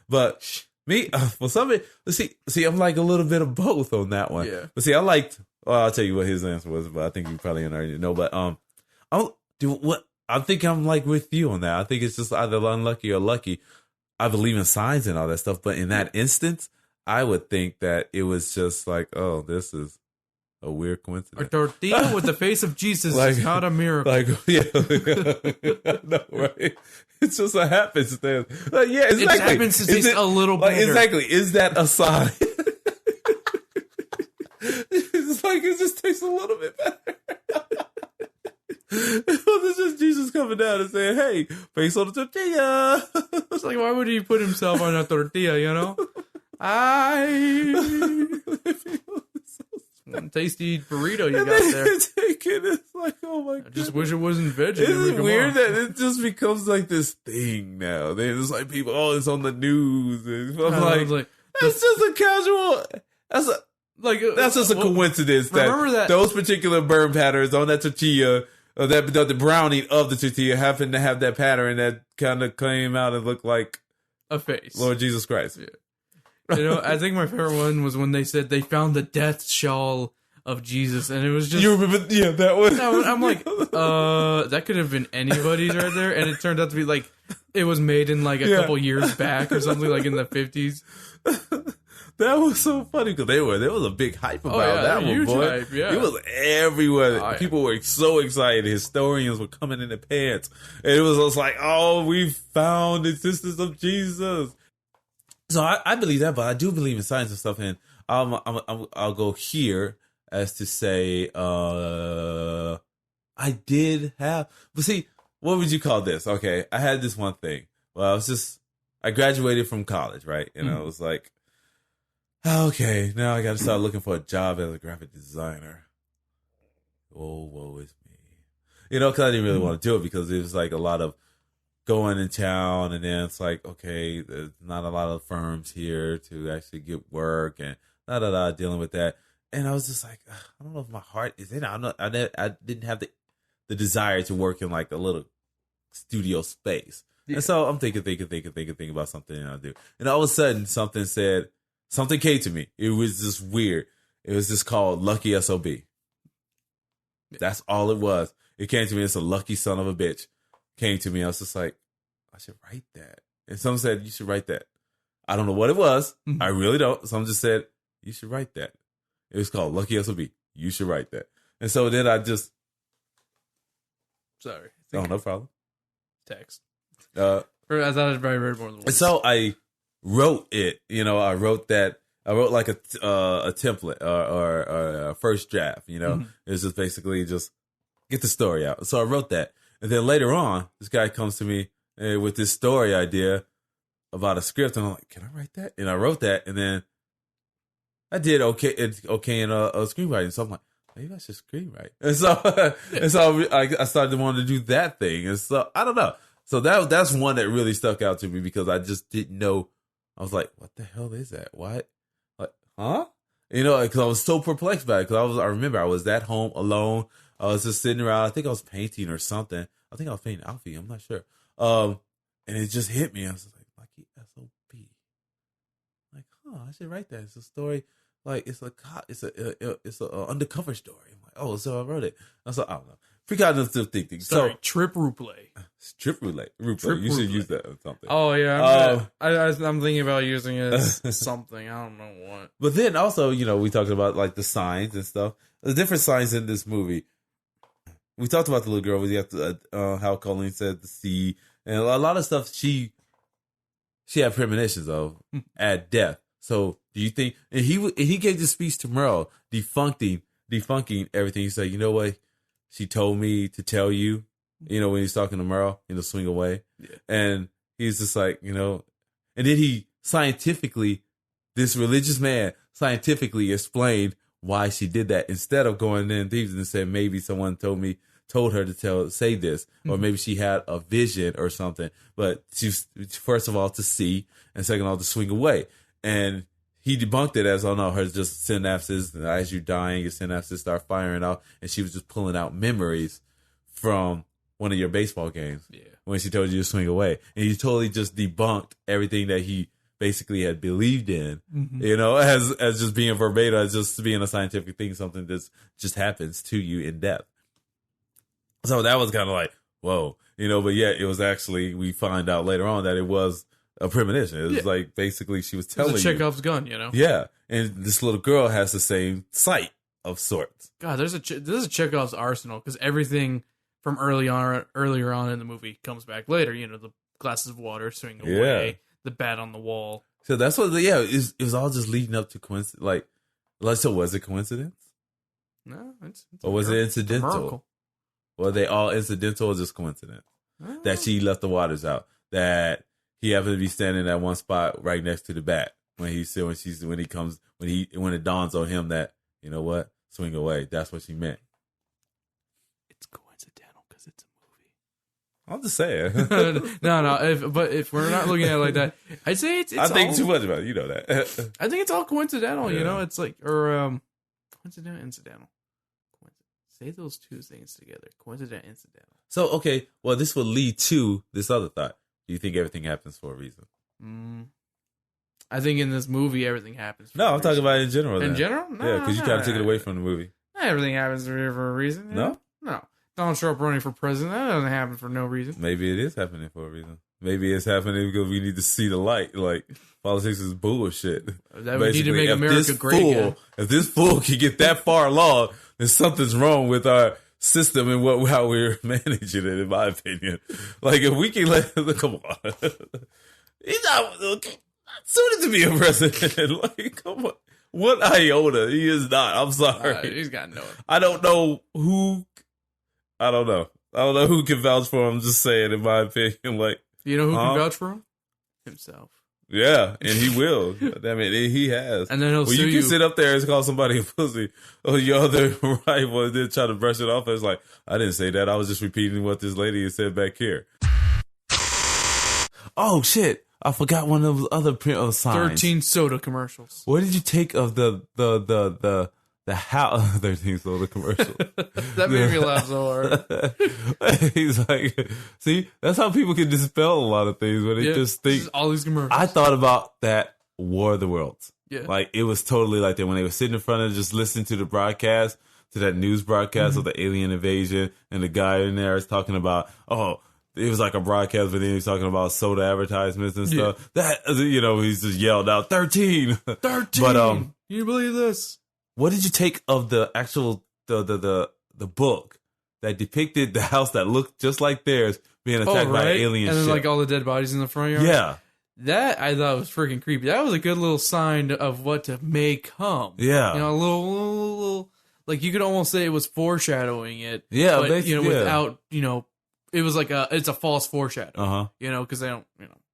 but me, for somebody, let's see, I'm like a little bit of both on that one. Yeah. But see, I'll tell you what his answer was, but I think you probably already know. But I think I'm like with you on that. I think it's just either unlucky or lucky. I believe in signs and all that stuff, but in that instance, I would think that it was just like, oh, this is a weird coincidence. A tortilla with the face of Jesus is not a miracle. Like, yeah, no, right? It's just a happenstance. Like, yeah, exactly. It happens to taste a little better. Exactly. Is that a sign? It's like it just tastes a little bit better. It's just Jesus coming down and saying, "Hey, face on the tortilla." It's like, why would he put himself on a tortilla? You know, one tasty burrito you got there. It's like, oh my god! I just wish it wasn't veggie. It's weird that it just becomes like this thing now. There's like people, oh, it's on the news. And I'm like, that's just a casual. That's just a coincidence that those particular burn patterns on that tortilla. The browning of the tortilla happened to have that pattern that kind of came out and looked like a face. Lord Jesus Christ. Yeah. You know, I think my favorite one was when they said they found the death shawl of Jesus, and it was just... You remember? Yeah, that one. I'm like, that could have been anybody's right there, and it turned out to be like, it was made in like a couple years back or something, like in the 50s. That was so funny because there was a big hype about that one, boy. Hype, yeah. It was everywhere. People were so excited. Historians were coming in their pants. And it was just like, oh, we found the existence of Jesus. So I believe that, but I do believe in science and stuff. And I'll go here as to say, I did have, but see, what would you call this? Okay, I had this one thing. Well, I graduated from college, right? And I was like, okay, now I got to start looking for a job as a graphic designer. Oh, woe is me. You know, because I didn't really want to do it because it was like a lot of going in town, and then it's like, okay, there's not a lot of firms here to actually get work and dealing with that. And I was just like, I don't know if my heart is in it. I didn't have the desire to work in like a little studio space. Yeah. And so I'm thinking about something I'll do. And all of a sudden something came to me. It was just weird. It was just called Lucky SOB. That's all it was. It came to me. It's a lucky son of a bitch. Came to me. I was just like, I should write that. And someone said, you should write that. I don't know what it was. I really don't. Someone just said, you should write that. It was called Lucky SOB. You should write that. And so then I just. Sorry. Oh, no problem. Text. I thought I'd probably read more than one. And so I wrote it. You know, I wrote like a template or a first draft. You know, it was just basically just get the story out. So I wrote that, and then later on, this guy comes to me with this story idea about a script, and I'm like, "Can I write that?" And I wrote that, and then I did okay in a screenwriting. So I'm like, maybe I should screenwrite. And so I started wanting to do that thing, and so I don't know. So that's one that really stuck out to me because I just didn't know. I was like, what the hell is that? What? Like, huh? You know, because I was so perplexed by it. Because I remember I was at home alone. I was just sitting around. I think I was painting or something. I think I was painting Alfie. I'm not sure. And it just hit me. I was like, Lucky S.O.B. Like, I should write that. It's a story. Like, it's a undercover story. I'm like, oh, so I wrote it. I was like, I don't know. Precognitive thinking. Sorry, trip roulette. Trip roulette. You should use that or something. Oh yeah, I'm thinking about using it as something. I don't know what. But then also, we talked about like the signs and stuff. The different signs in this movie. We talked about the little girl. We have to how Colleen said the sea and a lot of stuff. She had premonitions of at death. So do you think? And he gave this speech to Merle, defunking everything. He said, you know what? She told me to tell you, when he's talking to Merle, swing away. Yeah. And he's just like, and then he this religious man scientifically explained why she did that instead of going in thieves and saying maybe someone told her to say this, or maybe she had a vision or something. But she's first of all to see, and second of all to swing away. And he debunked it as, oh no, her just synapses. And as you're dying, your synapses start firing out, and she was just pulling out memories from one of your baseball games. Yeah. When she told you to swing away, and he totally just debunked everything that he basically had believed in, as just being verbatim, as just being a scientific thing, something that just happens to you in depth. So that was kind of like, whoa, but yeah, it was actually, we find out later on that it was a premonition. It was like, basically she was telling you. It's a Chekhov's gun, Yeah. And this little girl has the same sight of sorts. God, there's a Chekhov's arsenal, because everything from earlier on in the movie comes back later. The glasses of water, swing away, the bat on the wall. So that's what, it was all just leading up to coincidence. So was it coincidence? No, it's or was it incidental? Were they all incidental or just coincidence? That she left the waters out. That he happened to be standing at one spot right next to the bat when it dawns on him that, you know what, swing away. That's what she meant. It's coincidental because it's a movie. I'm just saying. No. But if we're not looking at it like that, I'd say it's. I think too much about it. You know that. I think it's all coincidental. It's like coincidental, incidental. Say those two things together. Coincidental, incidental. So okay, well, this will lead to this other thought. Do you think everything happens for a reason? I think in this movie, everything happens for a reason. I'm talking about in general. In general? No, yeah, because you kind of took it away from the movie. Not everything happens for a reason. No? No. Donald Trump running for president, that doesn't happen for no reason. Maybe it is happening for a reason. Maybe it's happening because we need to see the light. Like, politics is bullshit. That we need to make America great again. If this fool can get that far along, then something's wrong with our system and how we're managing it, in my opinion. Like, if we can come on. He's not suited to be a president. Like, come on. What iota? He is not. I'm sorry. He's got no. I don't know who can vouch for him. I'm just saying, in my opinion. Like, you know who can vouch for him? Himself. Yeah, and he will. I mean, he has. And then he'll sue you. You can sit up there and call somebody a pussy. Oh, your other rival and then try to brush it off. It's like, I didn't say that. I was just repeating what this lady had said back here. Oh, shit. I forgot one of those other signs. 13 soda commercials. What did you take of the how 13 soda commercial? That made me laugh so hard. He's like, see, that's how people can dispel a lot of things when they just think. All these commercials. I thought about that War of the Worlds. Yeah. Like, it was totally like that when they were sitting in front of just listening to the broadcast, to that news broadcast of the alien invasion, and the guy in there is talking about, it was like a broadcast, but then he was talking about soda advertisements and stuff. That, he's just yelled out, 13! 13! But, can you believe this? What did you take of the actual, the book that depicted the house that looked just like theirs being attacked by an alien and then ship? Like all the dead bodies in the front yard? Yeah. That I thought was freaking creepy. That was a good little sign of what may come. Yeah. A little, like you could almost say it was foreshadowing it. Yeah. But, without, it was like it's a false foreshadow. Uh-huh. Because they don't,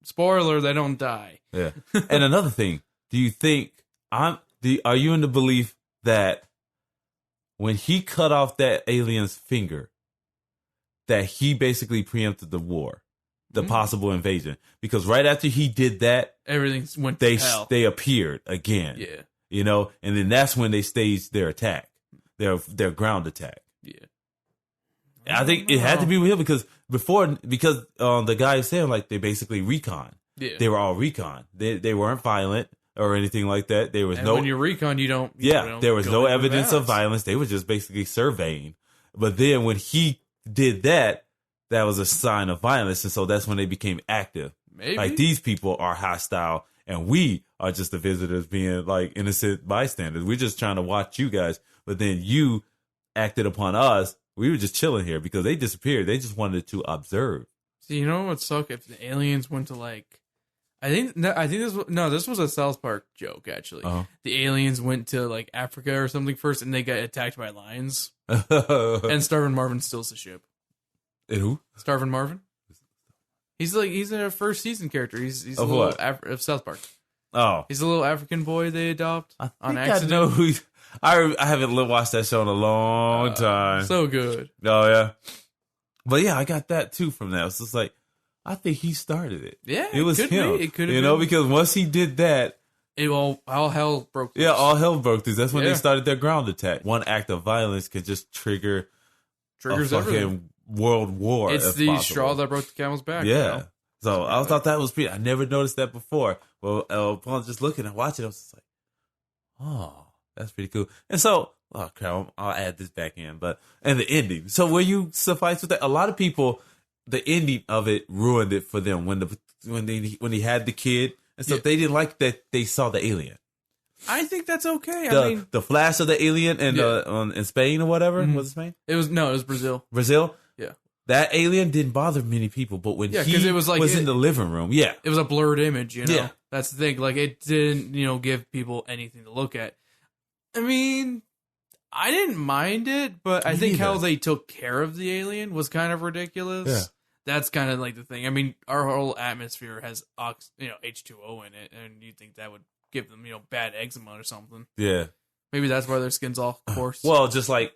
spoiler, they don't die. Yeah. And another thing, do you think, are you in the belief that when he cut off that alien's finger, that he basically preempted the war, the possible invasion? Because right after he did that, everything went to hell. They appeared again. Yeah. and then that's when they staged their attack, their ground attack. Yeah. I think it had to be with him because the guy said like they basically recon. Yeah. They were all recon. They weren't violent or anything like that. There was when you recon, you don't. There was no evidence of violence. They were just basically surveying. But then when he did that, that was a sign of violence, and so that's when they became active. Maybe. Like, these people are hostile, and we are just the visitors being like innocent bystanders. We're just trying to watch you guys, but then you acted upon us. We were just chilling here because they disappeared. They just wanted to observe. So you know what would suck if the aliens went to like, this was a South Park joke actually. Uh-huh. The aliens went to like Africa or something first, and they got attacked by lions. And Starvin' Marvin steals the ship. And who? Starvin' Marvin. He's a first season character. He's a Of little what? of South Park. Oh, He's a little African boy they adopt on I accident. know who. I haven't watched that show in a long time. So good. Oh yeah, but yeah, I got that too from that. It's just like, I think he started it. Yeah, it was could him. Be. It could have been. Because once he did that, all hell broke loose. yeah, all hell broke loose. That's when Yeah. they started their ground attack. One act of violence could just triggers a fucking everything. world war. It's if the possible. straw that broke the camel's back. Yeah. You know? So I thought that was pretty. I never noticed that before. Well, upon just looking and watching, I was just like, oh, that's pretty cool. And so, oh crap, I'll add this back in. And the ending. So will you suffice with that? A lot of people, the ending of it ruined it for them when he had the kid and stuff. Yeah. They didn't like that they saw the alien. I think that's okay. The flash of the alien in Spain or whatever. Mhm. Was it Spain? It was Brazil. Brazil? Yeah. That alien didn't bother many people, but when he 'cause it was like in the living room, yeah. It was a blurred image, you know? Yeah. That's the thing. Like, it didn't, give people anything to look at. I mean, I didn't mind it, but I Me think how neither. they took care of the alien was kind of ridiculous. Yeah. That's kind of like the thing. I mean, our whole atmosphere has H2O in it, and you'd think that would give them, bad eczema or something. Yeah. Maybe that's why their skin's all coarse. Well, just like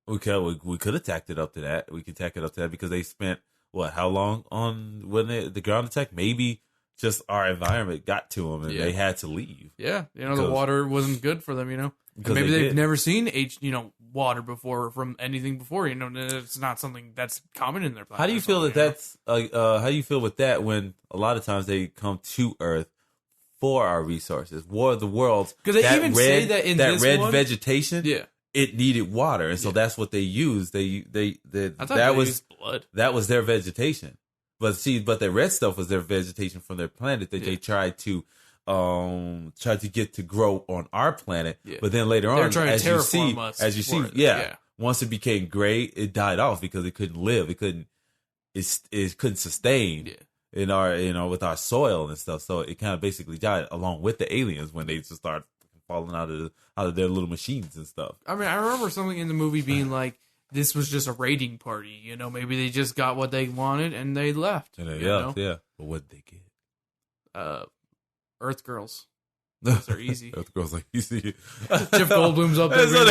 we could have tacked it up to that. We could tack it up to that because they spent how long on the ground attack? Maybe just our environment got to them and they had to leave. Yeah, the water wasn't good for them. And maybe they've never seen water before from anything before. It's not something that's common in their planet. How do you feel that's? How do you feel with that when a lot of times they come to Earth for our resources, War of the Worlds? Because they even say that in that this red one, vegetation, it needed water, and so that's what they used. I thought that was used blood. That was their vegetation, but the red stuff was their vegetation from their planet that they tried to get to grow on our planet. Yeah. But then later on, as you see, once it became gray, it died off because it couldn't live. It couldn't sustain in our with our soil and stuff. So it kind of basically died along with the aliens when they just started falling out of their little machines and stuff. I mean, I remember something in the movie being like, this was just a raiding party. Maybe they just got what they wanted and they left. And they left, yeah. But what did they get? Earth Girls. Those are easy. Earth Girls are easy. Jeff Goldblum's up there being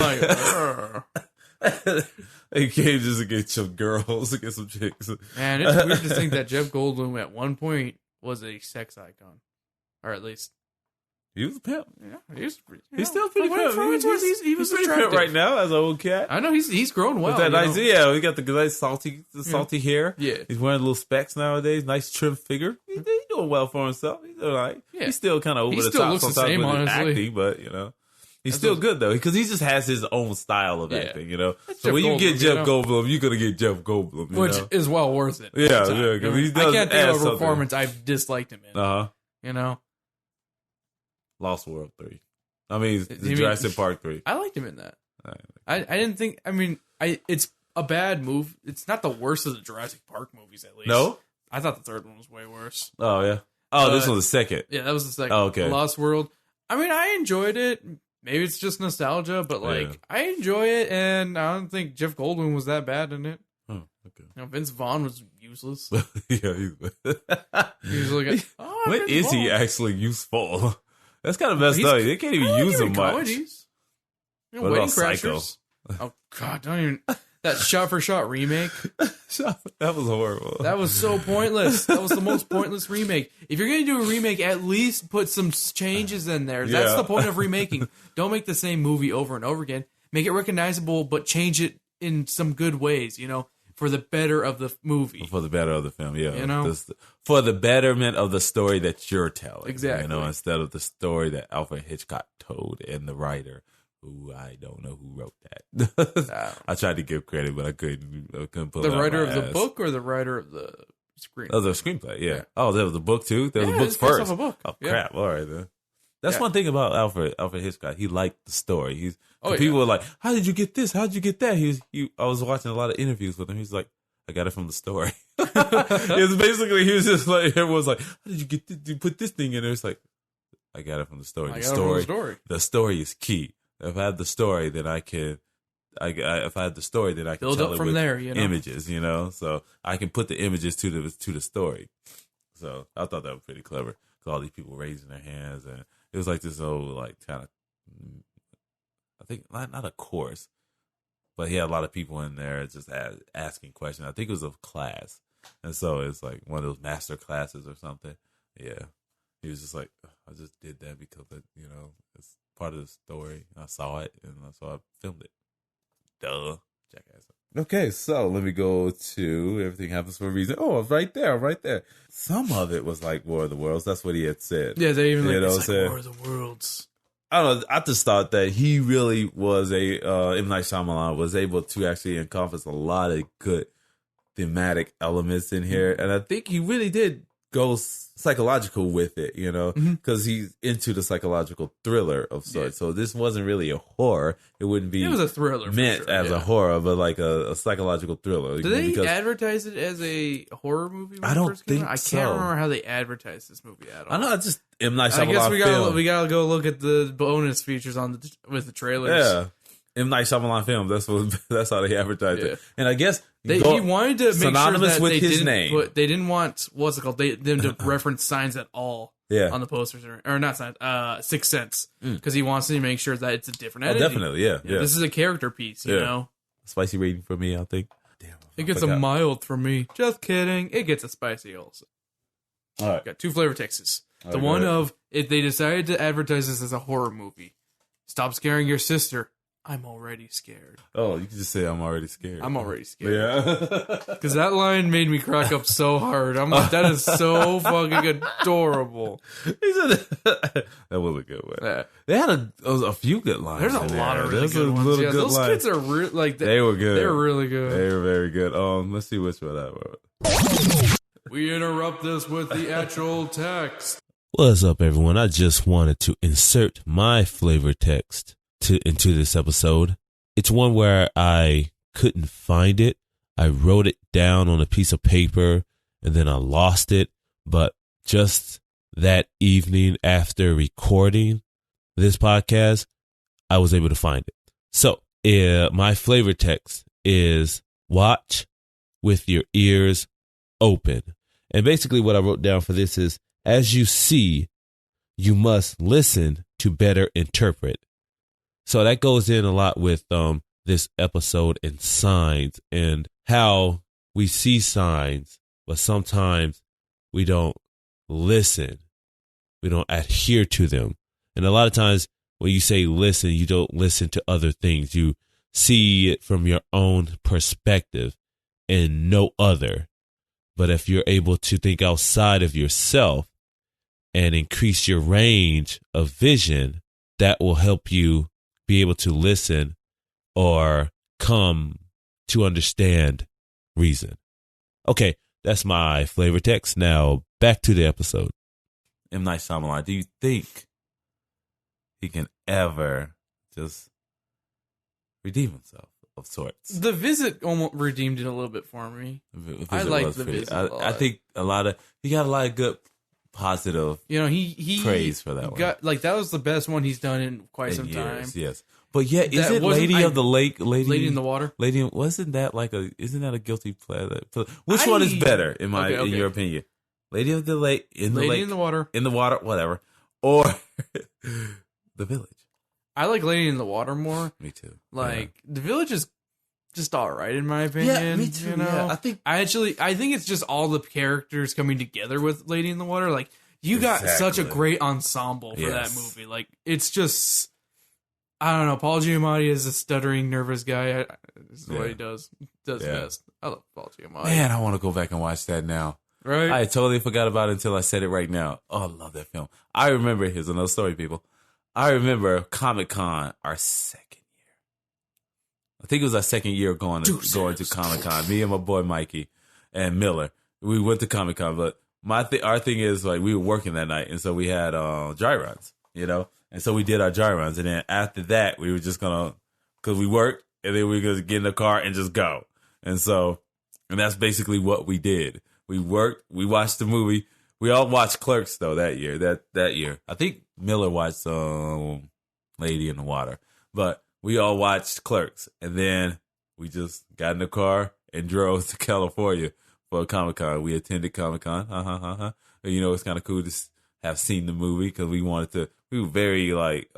like, they came just to get some girls, to get some chicks. Man, it's weird to think that Jeff Goldblum at one point was a sex icon. Or at least... He was a pimp. Yeah, he's still pretty pimp. He was pretty attractive pimp right now as an old cat. I know he's grown well. With that nice, we got the nice salty hair. Yeah, he's wearing little specs nowadays. Nice trim figure. He's doing well for himself. He's all right. Yeah. He's still kind of over the top sometimes same, with his acting, but he's still good though because he just has his own style of acting. So when you get Jeff Goldblum, you're gonna get Jeff Goldblum, which is well worth it. Yeah, because he does. I can't think of a performance I've disliked him in. Lost World 3. I mean, Jurassic Park 3. I liked him in that. I didn't think. I mean, it's a bad move. It's not the worst of the Jurassic Park movies, at least. No, I thought the third one was way worse. Oh yeah. Oh, this was the second. Yeah, that was the second. Oh, okay. The Lost World. I mean, I enjoyed it. Maybe it's just nostalgia, but I enjoy it, and I don't think Jeff Goldblum was that bad in it. Oh, okay. Vince Vaughn was useless. Yeah, he was like, when is he actually useful? That's kind of messed up. They can't even use him much. Comedies. What Wedding about Psycho? Crashers. Oh God, don't even. That shot-for-shot remake. That was horrible. That was so pointless. That was the most pointless remake. If you're going to do a remake, at least put some changes in there. That's the point of remaking. Don't make the same movie over and over again. Make it recognizable, but change it in some good ways, for the better of the movie. For the better of the film, yeah. This, for the betterment of the story that you're telling. Exactly. Instead of the story that Alfred Hitchcock told and the writer, who I don't know who wrote that. I tried to give credit, but I couldn't pull the writer of the book or the writer of the screenplay? Oh, the screenplay, yeah. Oh, there was a book too? There was a book first. Off a book. Oh, crap. All right, then. That's one thing about Alfred Hitchcock. He liked the story. People were like, how did you get this? How did you get that? I was watching a lot of interviews with him. He's like, I got it from the story. It's basically, he was just like, everyone's like, how did you get this? You put this thing in there? It's like, I got it from the story. The story is key. If I have the story, then I can. If I have the story, then I can build tell up it from with there. Images, so I can put the images to the story. So I thought that was pretty clever. Cause all these people raising their hands, and it was like this whole kind of, I think not a course, but he had a lot of people in there just asking questions. I think it was a class, and so it's like one of those master classes or something. Yeah, he was just like, I just did that because it's part of the story. I saw it, and so I filmed it. Duh, jackass. Okay, so let me go to Everything Happens for a Reason. Oh, right there. Some of it was like War of the Worlds. That's what he had said. Yeah, they even it's like War of the Worlds. I don't know. I just thought that he really was M. Night Shyamalan was able to actually encompass a lot of good thematic elements in here, and I think he really did go psychological with it, because he's into the psychological thriller of sorts. So this wasn't really a horror. It wouldn't be. It was a thriller meant as a horror, but like a psychological thriller. Did they advertise it as a horror movie? I don't think so. I can't remember how they advertised this movie at all. I know. It's just M. Night Shyamalan. I guess we gotta go look at the bonus features with the trailers. Yeah. M. Night Shyamalan film. That's how they advertised it. And I guess he wanted to make synonymous sure that with they his didn't name. they didn't want them to reference signs at all. On the posters or not signs. Sixth Sense, because he wants to make sure that it's a different entity. Definitely, yeah. This is a character piece, you know. Spicy rating for me, I think. Damn, it gets a mild from me. Just kidding. It gets a spicy also. All right, got 2 flavor texts. The one of if they decided to advertise this as a horror movie, stop scaring your sister. I'm already scared. Oh, you can just say I'm already scared. I'm already scared. Yeah. Because that line made me crack up so hard. I'm like, that is so fucking adorable. That was a good one. Yeah. They had a few good lines. There's a lot of really good ones. Yeah, those kids are they were good. They were really good. They were very good. Let's see which one that was. We interrupt this with the actual text. What's up, everyone? I just wanted to insert my flavor text into this episode. It's one where I couldn't find it. I wrote it down on a piece of paper and then I lost it. But just that evening after recording this podcast, I was able to find it. So my flavor text is watch with your ears open. And basically what I wrote down for this is, as you see, you must listen to better interpret. So that goes in a lot with this episode and signs and how we see signs, but sometimes we don't listen. We don't adhere to them. And a lot of times when you say listen, you don't listen to other things. You see it from your own perspective and no other. But if you're able to think outside of yourself and increase your range of vision, that will help you be able to listen or come to understand reason. Okay, that's my flavor text. Now back to the episode. M. Night Shyamalan, do you think he can ever just redeem himself of sorts? The Visit almost redeemed it a little bit for me. I like The Visit. I think he got a lot of good positive he praise for that one. Like that was the best one he's done in quite some time. Yes. But yeah, is it Lady of the Lake? Lady in the Water? Isn't that a guilty pleasure? Which one is better in your opinion? Lady of the Lake, in the water, whatever. Or The Village. I like Lady in the Water more. Me too. The Village is just all right in my opinion. Yeah, me too. You know? Yeah, I think it's just all the characters coming together with Lady in the Water. Like you got such a great ensemble for that movie. Like it's just, I don't know. Paul Giamatti is a stuttering, nervous guy. This is what he does. Does best. I love Paul Giamatti. Man, I want to go back and watch that now. Right? I totally forgot about it until I said it right now. Oh, I love that film. I remember, here's another story, people. I remember Comic-Con, our second year. I think it was our second year going to Comic-Con. Me and my boy Mikey and Miller. We went to Comic-Con, but our thing is, like, we were working that night, and so we had dry runs, you know? And so we did our dry runs, and then after that, we were just going to, because we worked, and then we were going to get in the car and just go. And that's basically what we did. We worked. We watched the movie. We all watched Clerks though that year. That year, I think Miller watched Lady in the Water, but we all watched Clerks, and then we just got in the car and drove to California for Comic-Con. We attended Comic-Con. You know, it's kind of cool to have seen the movie because we wanted to. We were very like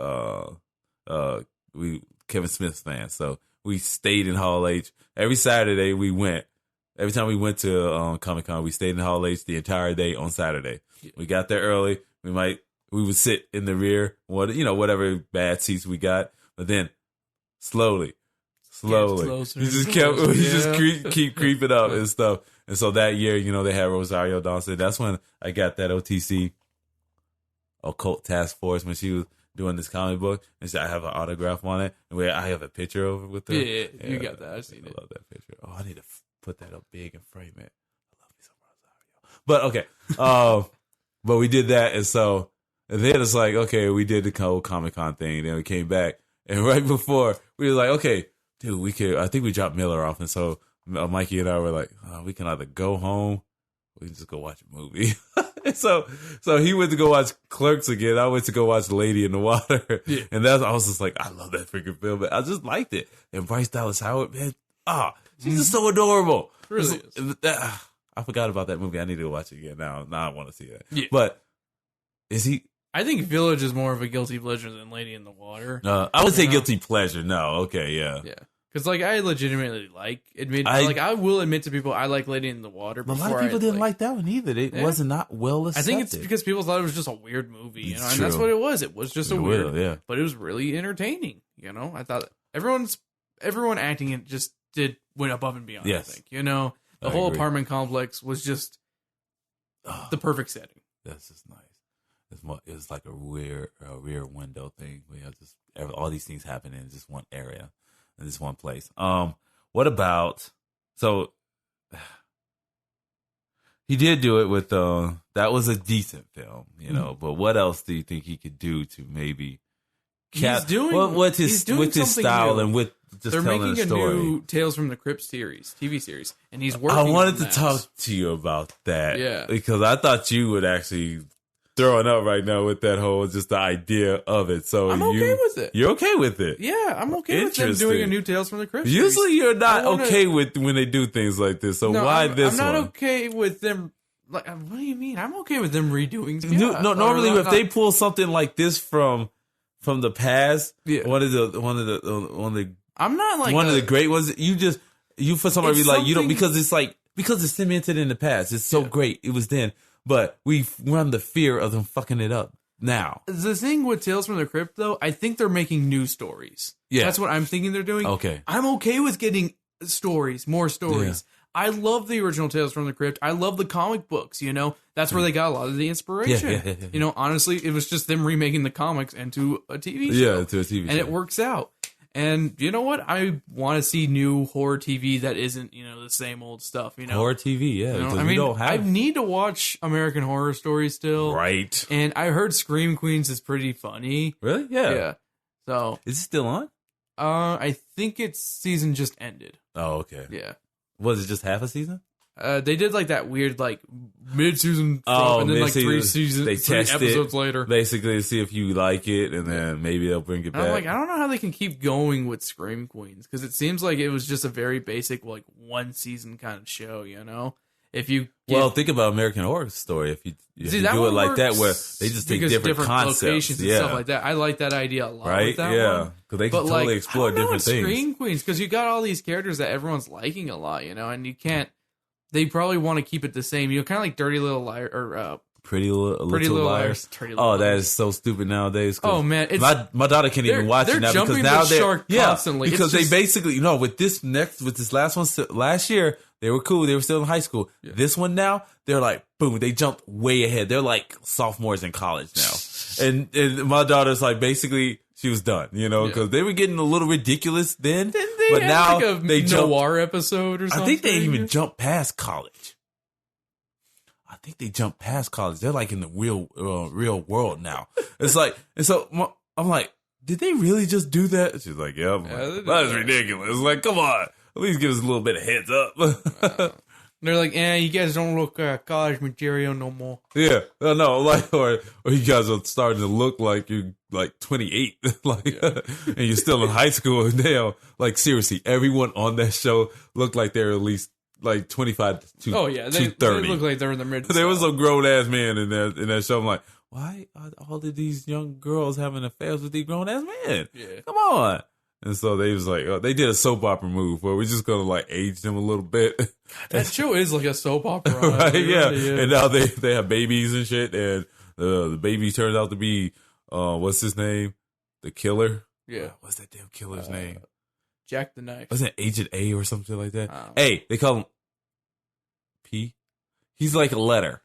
Kevin Smith fans, so we stayed in Hall H every Saturday. We went. Every time we went to Comic-Con, we stayed in Hall H the entire day on Saturday. We got there early. We would sit in the rear, whatever bad seats we got. But then slowly, you just keep creeping up and stuff. And so that year, they had Rosario Dawson. That's when I got that OTC, Occult Task Force, when she was doing this comic book, and I have an autograph on it, and I have a picture of it with her. Yeah, you got that. I've seen it. I love that picture. Oh, I need to put that up big and frame it. I love me some Rosario. But okay, but we did that, and then it's like, okay, we did the whole Comic-Con thing. Then we came back, and right before we were like, okay, dude, I think we dropped Miller off, and so Mikey and I were like, we can either go home, or we can just go watch a movie. And so he went to go watch Clerks again. I went to go watch Lady in the Water. Yeah. And I was just like, I love that freaking film, but I just liked it. And Bryce Dallas Howard, man, she's just so adorable. Really is. I forgot about that movie. I need to watch it again now. Now I want to see that. Yeah. But is he? I think Village is more of a guilty pleasure than Lady in the Water. I would say guilty pleasure. No. Okay. Yeah. Yeah. Because, I legitimately I will admit to people I like Lady in the Water. But a lot of people didn't like that one either. It wasn't not well accepted. I think it's because people thought it was just a weird movie, and that's what it was. It was just but it was really entertaining. I thought everyone acting it just went above and beyond. Yes. I think the whole apartment complex was just the perfect setting. That's just nice. It was like a rear window thing. We have just all these things happen in just one area. In this one place. What about, so he did do it with that was a decent film, but what else do you think he could do to maybe with his style new. And with just they're telling making a story? A new Tales from the Crypt TV series, and he's working. I wanted to talk to you about that, yeah, because I thought you would actually throwing up right now with that whole just the idea of it. So I'm okay with it. You're okay with it? Yeah, I'm okay with them doing a new Tales from the Crypt. Usually you're not okay with when they do things like this. So why this one? I'm not okay with them. Like, what do you mean? I'm okay with them redoing stuff. No, normally if they pull something like this from the past, one of the I'm not like one of the great ones. You for somebody like you don't because it's cemented in the past. It's so great. It was then. But we run the fear of them fucking it up now. The thing with Tales from the Crypt, though, I think they're making new stories. Yeah. That's what I'm thinking they're doing. Okay. I'm okay with getting more stories. Yeah. I love the original Tales from the Crypt. I love the comic books, That's where they got a lot of the inspiration. Yeah. Honestly, it was just them remaking the comics into a TV show. Yeah, into a TV show. And it works out. And you know what? I want to see new horror TV that isn't, the same old stuff. Horror TV, yeah. I need to watch American Horror Story still, right? And I heard Scream Queens is pretty funny. Really? Yeah. Yeah. So is it still on? I think its season just ended. Oh, okay. Yeah. Was it just half a season? They did that weird mid-season and then 3 seasons, they 3 episodes later, basically to see if you like it, and then maybe they'll bring it back. I'm I don't know how they can keep going with Scream Queens because it seems like it was just a very basic one season kind of show, If you think about American Horror Story. If you See, do that it one like that, works where they just take different concepts, locations and stuff like that. I like that idea a lot. right? With that Yeah, one. because they can totally explore different things. Scream Queens, because you got all these characters that everyone's liking a lot, and you can't. They probably want to keep it the same, kind of like Dirty Little Liar or Pretty Little Liars. That is so stupid nowadays. Oh man, my daughter can't even watch it now because now they're constantly. Because they basically with this last one last year they were cool. They were still in high school. Yeah. This one now they're like boom. They jumped way ahead. They're like sophomores in college now, and my daughter's like basically she was done. Because they were getting a little ridiculous then. Didn't they but have now like a they noir episode or something? I think they even jumped past college. I think they jumped past college. They're like in the real world now. It's like, and so I'm like, did they really just do that? She's like, yeah. That is ridiculous. Like, come on, at least give us a little bit of heads up. They're like, you guys don't look college material no more. Yeah, no, like, or you guys are starting to look like you're like 28, and you're still in high school. And like seriously, everyone on that show looked like they're at least like 25 to 30. They look like they're in the mid. There was some grown ass man in that show. I'm like, why are all of these young girls having affairs with these grown ass men? Yeah, come on. And so they was like, they did a soap opera move where we're just gonna like age them a little bit. That show is like a soap opera, right? Yeah. And now they have babies and shit, and the baby turns out to be what's his name, the killer. Yeah, what's that damn killer's name? Jack the Knife. Wasn't it Agent A or something like that? A. They call him P. He's like a letter.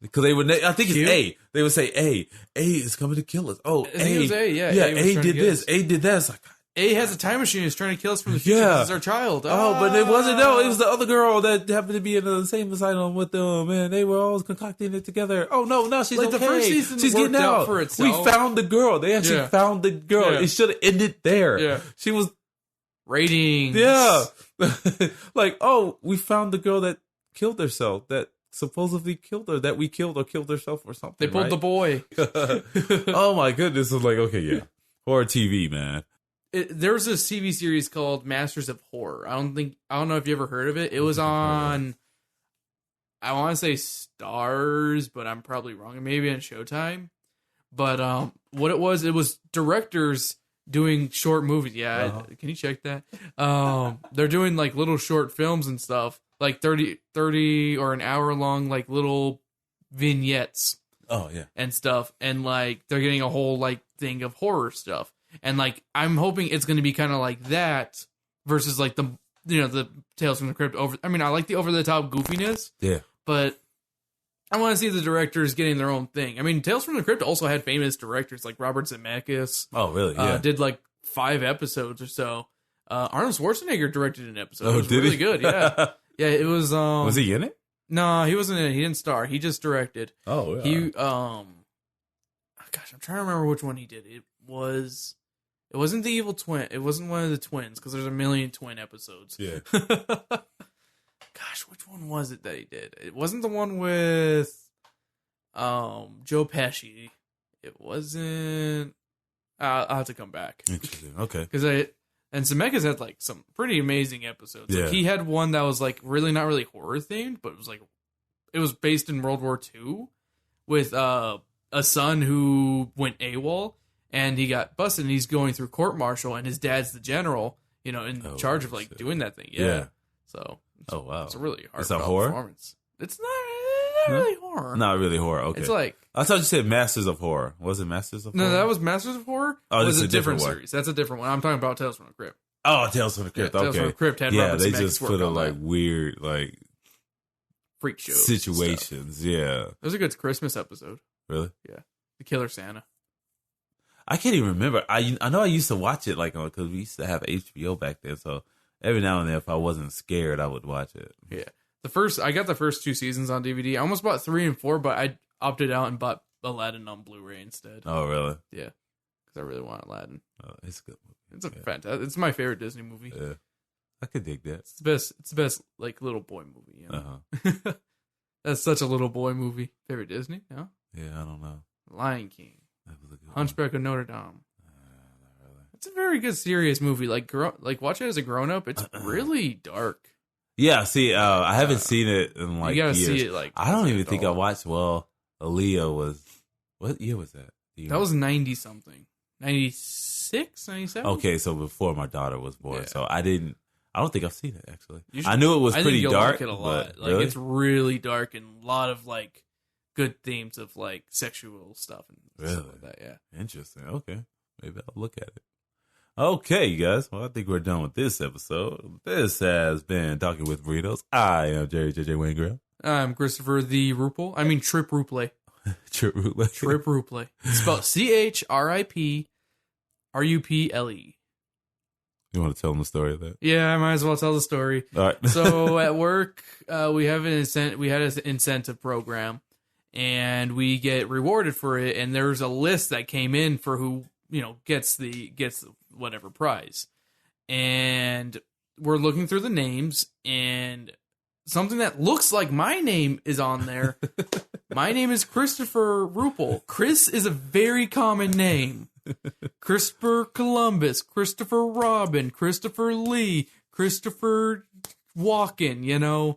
Because they would, I think it's A. They would say A. A is coming to kill us. Oh, I think it was A. Yeah, A did this. A did that. It's like, A has a time machine. He's trying to kill us from the future. This is our child. But it wasn't. No, it was the other girl that happened to be in the same asylum with them, and they were all concocting it together. Oh no, she's okay. The first season she's getting out for itself. We found the girl. They actually found the girl. It should have ended there. Yeah, she was ratings. Yeah, like we found the girl that killed herself. That supposedly killed her. That we killed or killed herself or something. They pulled the boy. Oh my goodness! It's like okay, horror TV, man. There's this TV series called Masters of Horror. I don't know if you ever heard of it. It was on, I want to say Stars, but I'm probably wrong. Maybe on Showtime. But what it was directors doing short movies. Yeah, can you check that? They're doing like little short films and stuff, like 30 or an hour long, like little vignettes. Oh yeah, and stuff, and like they're getting a whole like thing of horror stuff. And like I'm hoping it's going to be kind of like that versus like the Tales from the Crypt I like the over the top goofiness. Yeah. But I want to see the directors getting their own thing. I mean, Tales from the Crypt also had famous directors like Robert Zemeckis. Oh, really? Yeah. Did like 5 episodes or so. Arnold Schwarzenegger directed an episode. Oh, it was did really he? good. Yeah. Yeah, it was Was he in it? No, he wasn't in it. He didn't star. He just directed. Oh, yeah. He gosh, I'm trying to remember which one he did. It wasn't the evil twin. It wasn't one of the twins because there's a million twin episodes. Yeah. Gosh, which one was it that he did? It wasn't the one with Joe Pesci. It wasn't. I'll have to come back. Interesting. Okay. And Zemeckis had like some pretty amazing episodes. Yeah. Like, he had one that was like really not really horror themed, but it was based in World War II with a son who went AWOL. And he got busted, and he's going through court martial, and his dad's the general, in charge of like doing that thing. Yeah. So. Wow. It's a really hard performance. It's not really horror. Not really horror. Okay. It's like I thought you said Masters of Horror. Was it Masters of Horror? No, that was Masters of Horror. Oh, this is a different series. That's a different one. I'm talking about Tales from the Crypt. Oh, Tales from the Crypt. Yeah, okay. Tales from the Crypt had Robert they Zemeckis just put a like weird like freak show situations. Yeah. It was a good Christmas episode. Really? Yeah. The Killer Santa. I can't even remember. I know I used to watch it like because we used to have HBO back then. So every now and then, if I wasn't scared, I would watch it. Yeah, I got the first 2 seasons on DVD. I almost bought 3 and 4, but I opted out and bought Aladdin on Blu-ray instead. Oh, really? Yeah, because I really want Aladdin. Oh, it's a good movie. It's a fantastic. It's my favorite Disney movie. Yeah, I could dig that. It's the best like little boy movie. That's such a little boy movie. Favorite Disney? No. Yeah, I don't know. Lion King. That was a good Hunchback of Notre Dame. Not really. It's a very good serious movie. Like watch it as a grown up. It's really dark. Yeah, see, I haven't seen it in like you gotta years. see it like. I don't as even an think I adult. watched. Well, Aaliyah was. What year was that? That was 90 something, 96, 97. Okay, so before my daughter was born, Yeah. so I didn't. I don't think I've seen it actually. You should- I knew it was I pretty think you'll dark. like it a lot. But Like really? it's really dark and a lot of like good themes of like sexual stuff and stuff Really? like that. Yeah. Interesting. Okay, maybe I'll look at it. Okay, you guys. Well, I think we're done with this episode. This has been Talking with Burritos. I am Jerry JJ Wayne Grill. I'm Christopher the Ruple. I mean Trip Ruple. Trip Roulette. Trip Ruple. It's spelled CHRIPRUPLE. You want to tell them the story of that? Yeah, I might as well tell the story. All right. So at work, we have we had an incentive program, and we get rewarded for it. And there's a list that came in for who gets whatever prize, and we're looking through the names, and something that looks like my name is on there. My name is Christopher Ruple. Chris is a very common name. Christopher Columbus, Christopher Robin, Christopher Lee, Christopher Walken,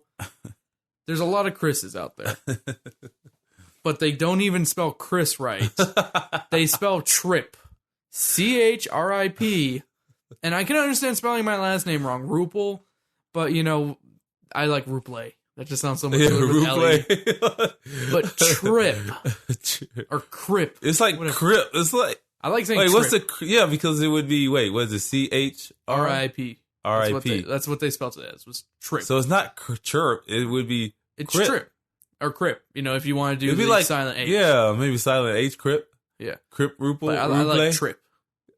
There's a lot of Chris's out there. But they don't even spell Chris right. They spell Trip. CHRIP. And I can understand spelling my last name wrong, Ruple, but I like Ruple. That just sounds so much better with Ellie. But Trip or Crip. It's like whatever. Crip. It's like. I like saying Wait, Trip. what's the? Yeah, because it would be. Wait, what is it? CHRIP. RIP. That's what they spelled it as. Was Trip. So it's not chirp. It would be. It's Crip. Trip or Crip. If you want to do It'd be the like silent H. Yeah, maybe silent H. Crip. Yeah. Crip Ruple. But I like Trip.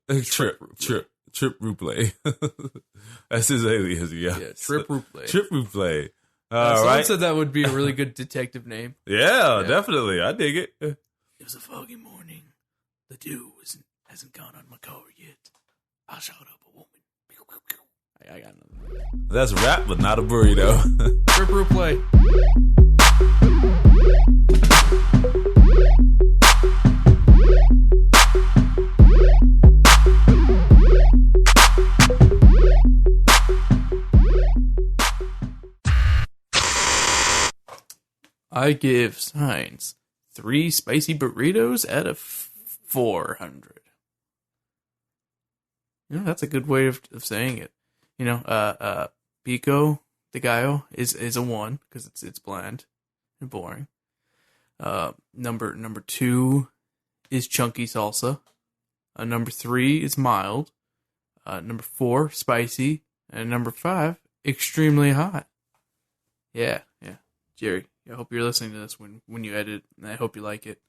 Trip Ruple. That's his alias. Yeah. Yeah, Trip Ruple. Trip Ruple. Someone All right. said that would be a really good detective name. Yeah, definitely. I dig it. It was a foggy morning. The dew hasn't gone on my car yet. I shot up a woman. I got nothing. That's rap, but not a burrito. Trip Ruple. I give Signs 3 spicy burritos out of 400. That's a good way of saying it. Pico de Gallo is a 1 because it's bland and boring. Number 2 is chunky salsa. Number 3 is mild. Number 4 spicy, and number 5 extremely hot. Yeah, Jerry. I hope you're listening to this when you edit, and I hope you like it.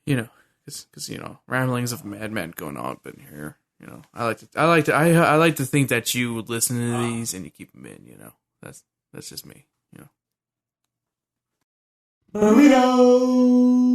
Because ramblings of a madman going on up in here. I like to think that you would listen to these and you keep them in. That's just me. Burritos.